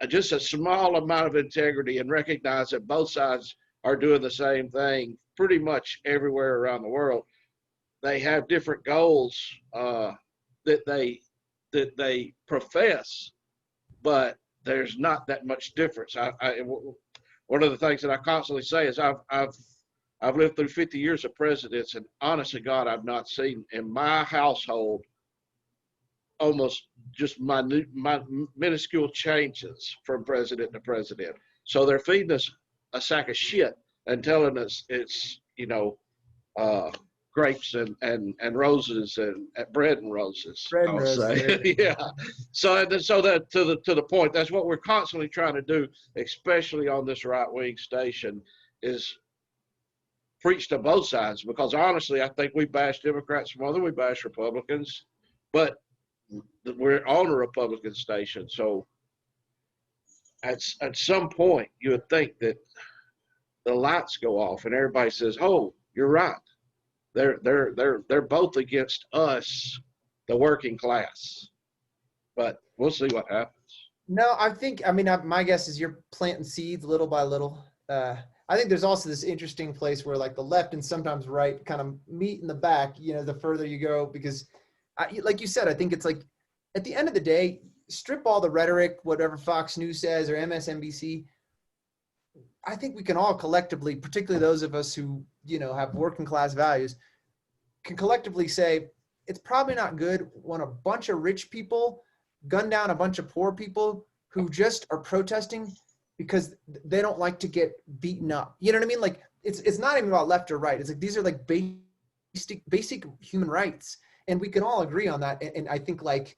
just a small amount of integrity, and recognize that both sides are doing the same thing pretty much everywhere around the world. They have different goals that they profess, but there's not that much difference. One of the things that I constantly say is I've lived through 50 years of presidents, and honest to God, I've not seen in my household almost just my minuscule changes from president to president. So they're feeding us a sack of shit and telling us it's grapes and roses and bread and roses.
Bread and roses.
Yeah. So that to the point, that's what we're constantly trying to do, especially on this right wing station, is preach to both sides. Because honestly, I think we bash Democrats more than we bash Republicans, but we're on a Republican station. So at some point, you would think that the lights go off and everybody says, "Oh, you're right. They're both against us, the working class." But we'll see what happens.
No, my guess is you're planting seeds little by little. I think there's also this interesting place where like the left and sometimes right kind of meet in the back, the further you go, because like you said, I think it's like at the end of the day, strip all the rhetoric, whatever Fox News says or MSNBC. I think we can all collectively, particularly those of us who, have working class values, can collectively say, it's probably not good when a bunch of rich people gun down a bunch of poor people who just are protesting because they don't like to get beaten up. You know what I mean? Like it's not even about left or right. It's like these are like basic human rights, and we can all agree on that. And I think like,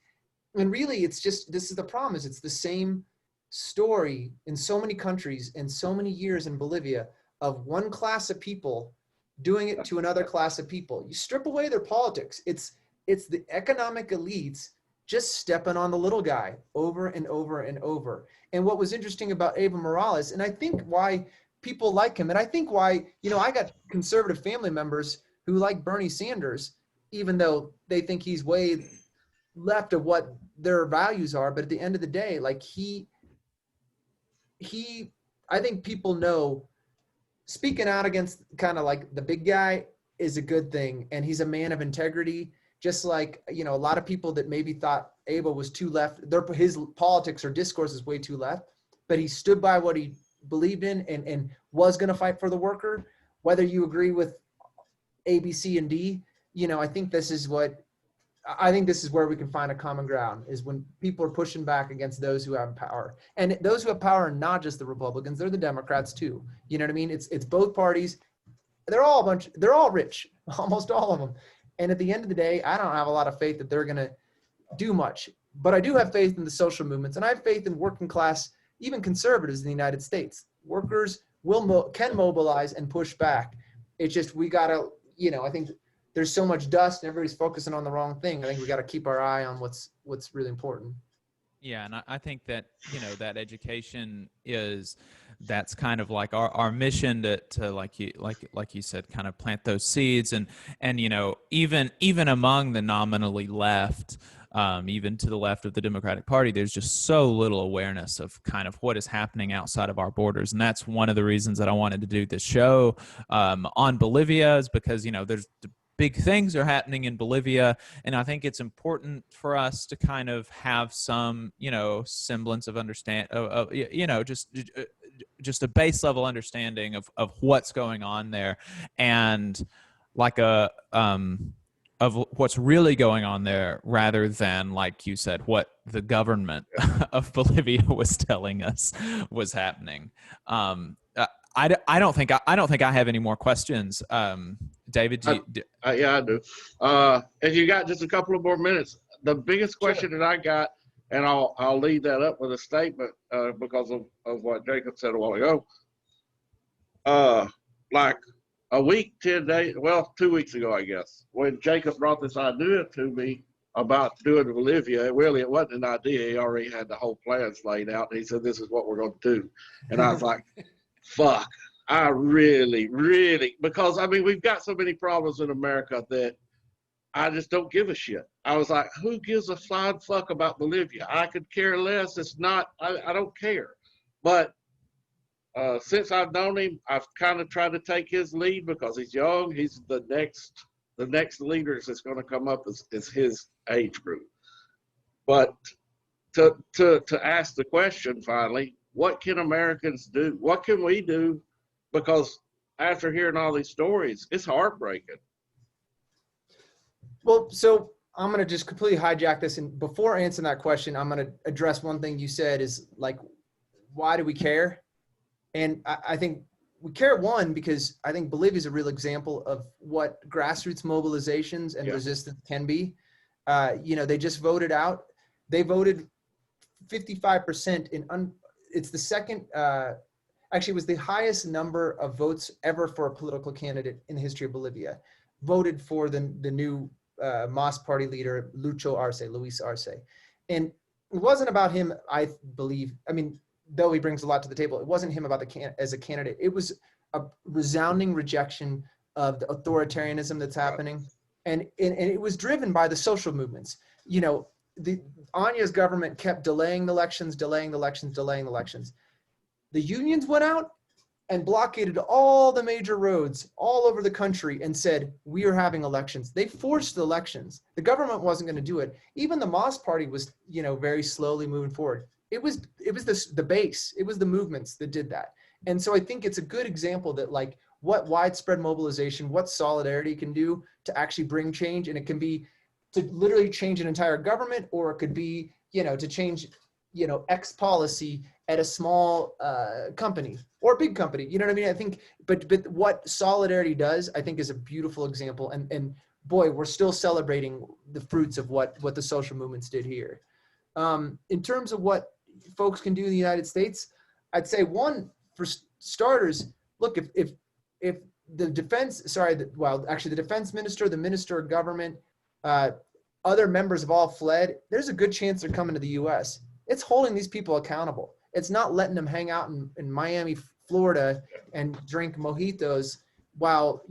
and really it's just, this is the problem, is it's the same story in so many countries and so many years in Bolivia of one class of people doing it to another class of people. You strip away their politics. It's the economic elites just stepping on the little guy over and over and over. And what was interesting about Evo Morales, and I think why people like him, and I think why, you know, I got conservative family members who like Bernie Sanders, even though they think he's way left of what their values are. But at the end of the day, like I think people know speaking out against kind of like the big guy is a good thing. And he's a man of integrity. Just like, you know, a lot of people that maybe thought Abel was too left, his politics or discourse is way too left, but he stood by what he believed in and was going to fight for the worker. Whether you agree with A, B, C, and D, you know, I think this is where we can find a common ground, is when people are pushing back against those who have power. And those who have power are not just the Republicans, they're the Democrats too. You know what I mean? It's both parties. They're all rich, almost all of them. And at the end of the day, I don't have a lot of faith that they're going to do much, but I do have faith in the social movements, and I have faith in working class, even conservatives in the United States. Workers can mobilize and push back. It's just, we got to, you know, I think there's so much dust and everybody's focusing on the wrong thing. I think we got to keep our eye on what's really important.
Yeah, and I think that, you know, that education that's kind of like our mission to like you said, kind of plant those seeds, and you know, even among the nominally left, even to the left of the Democratic Party, there's just so little awareness of kind of what is happening outside of our borders. And that's one of the reasons that I wanted to do this show on Bolivia, is because, you know, there's big things are happening in Bolivia, and I think it's important for us to kind of have some, you know, semblance of you know, just a base level understanding of what's going on there, and like of what's really going on there, rather than, like you said, what the government of Bolivia was telling us was happening. I don't think I have any more questions. David,
yeah, I do. If you got just a couple of more minutes, the biggest question that I got, and I'll lead that up with a statement because of what Jacob said a while ago. Like a week, 10 days, well, 2 weeks ago, I guess, when Jacob brought this idea to me about doing Bolivia, really it wasn't an idea. He already had the whole plans laid out. And he said, "This is what we're going to do," and I was like, "Fuck." I really, because I mean, we've got so many problems in America that I just don't give a shit. I was like, who gives a flying fuck about Bolivia? I could care less. It's not, I don't care. But since I've known him, I've kind of tried to take his lead because he's young. He's the next leaders that's going to come up is his age group. But to ask the question finally, what can Americans do? What can we do? Because after hearing all these stories, it's heartbreaking.
Well, so I'm going to just completely hijack this. And before answering that question, I'm going to address one thing you said is like, why do we care? And I think we care, one, because I think Bolivia is a real example of what grassroots mobilizations and resistance can be. You know, they just voted out. They voted 55% it's the second, actually, it was the highest number of votes ever for a political candidate in the history of Bolivia. Voted for the new MAS party leader, Luis Arce. And it wasn't about him, I believe. I mean, though he brings a lot to the table, it wasn't him as a candidate. It was a resounding rejection of the authoritarianism that's happening. And it was driven by the social movements. You know, Anya's government kept delaying the elections. The unions went out and blockaded all the major roads all over the country and said, we are having elections. They forced the elections. The government wasn't going to do it. Even the MAS party was, you know, very slowly moving forward. It was the base. It was the movements that did that. And so I think it's a good example that like what widespread mobilization, what solidarity can do to actually bring change. And it can be to literally change an entire government, or it could be, to change, X policy at a small company or a big company. You know what I mean? I think, but what solidarity does, I think, is a beautiful example. And boy, we're still celebrating the fruits of what the social movements did here. In terms of what folks can do in the United States, I'd say one, for starters, look, if the the defense minister, the minister of government, other members have all fled, there's a good chance they're coming to the U.S. It's holding these people accountable. It's not letting them hang out in Miami, Florida, and drink mojitos while,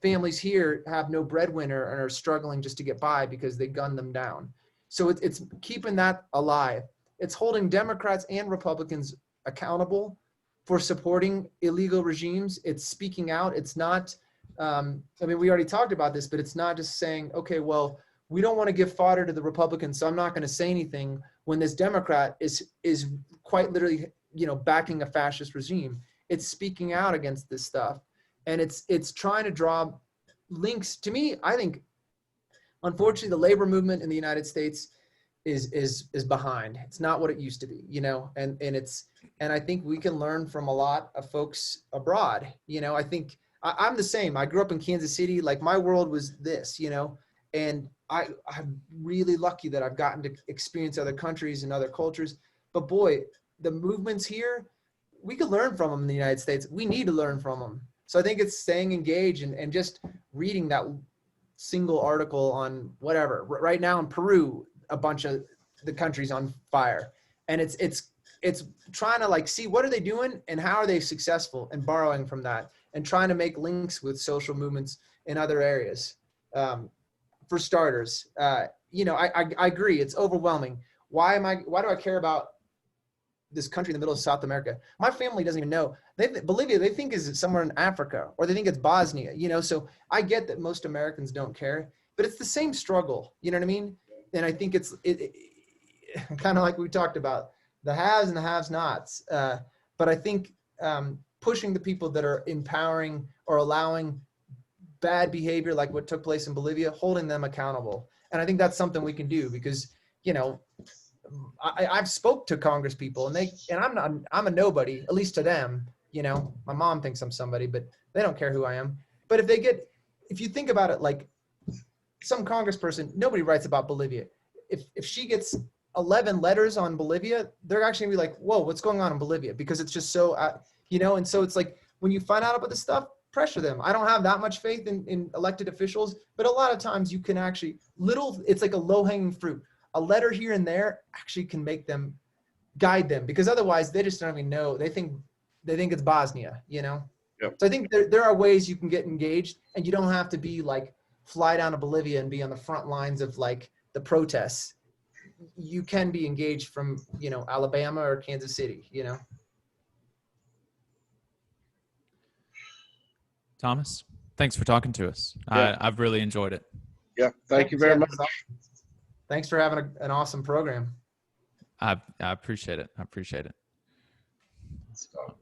families here have no breadwinner and are struggling just to get by because they gunned them down. So it's keeping that alive. It's holding Democrats and Republicans accountable for supporting illegal regimes. It's speaking out. It's not, we already talked about this, but it's not just saying, okay, well, we don't want to give fodder to the Republicans, so I'm not going to say anything, when this Democrat is quite literally, backing a fascist regime. It's speaking out against this stuff. And it's trying to draw links. To me, I think, unfortunately, the labor movement in the United States is behind. It's not what it used to be, and I think we can learn from a lot of folks abroad. I think I'm the same. I grew up in Kansas City. Like, my world was this, and I'm really lucky that I've gotten to experience other countries and other cultures. But boy, the movements here, we can learn from them in the United States. We need to learn from them. So I think it's staying engaged and just reading that single article on whatever. Right now in Peru, a bunch of the country's on fire. And it's trying to see what are they doing and how are they successful, and borrowing from that and trying to make links with social movements in other areas. For starters, I agree. It's overwhelming. Why do I care about this country in the middle of South America? My family doesn't even know. Bolivia, they think is somewhere in Africa, or they think it's Bosnia, so I get that most Americans don't care, but it's the same struggle. You know what I mean? And I think it's kind of like we talked about, the haves and the have-nots. But I think pushing the people that are empowering or allowing bad behavior, like what took place in Bolivia, holding them accountable. And I think that's something we can do, because, I've spoke to Congress people, and I'm a nobody, at least to them. My mom thinks I'm somebody, but they don't care who I am. But if you think about it, like some congressperson, nobody writes about Bolivia. If she gets 11 letters on Bolivia, they're actually gonna be like, whoa, what's going on in Bolivia? Because it's just so, and so it's like, when you find out about this stuff, pressure them. I don't have that much faith in elected officials, but a lot of times you can actually, it's like a low-hanging fruit. A letter here and there actually can make them, guide them, because otherwise they just don't even know. They think it's Bosnia, Yep. So I think there are ways you can get engaged, and you don't have to be fly down to Bolivia and be on the front lines of the protests. You can be engaged from, Alabama or Kansas City,
Thomas, thanks for talking to us.
Yeah.
I've really enjoyed it.
Yeah. Thank you very much.
Thanks for having an awesome program.
I appreciate it.
Stop.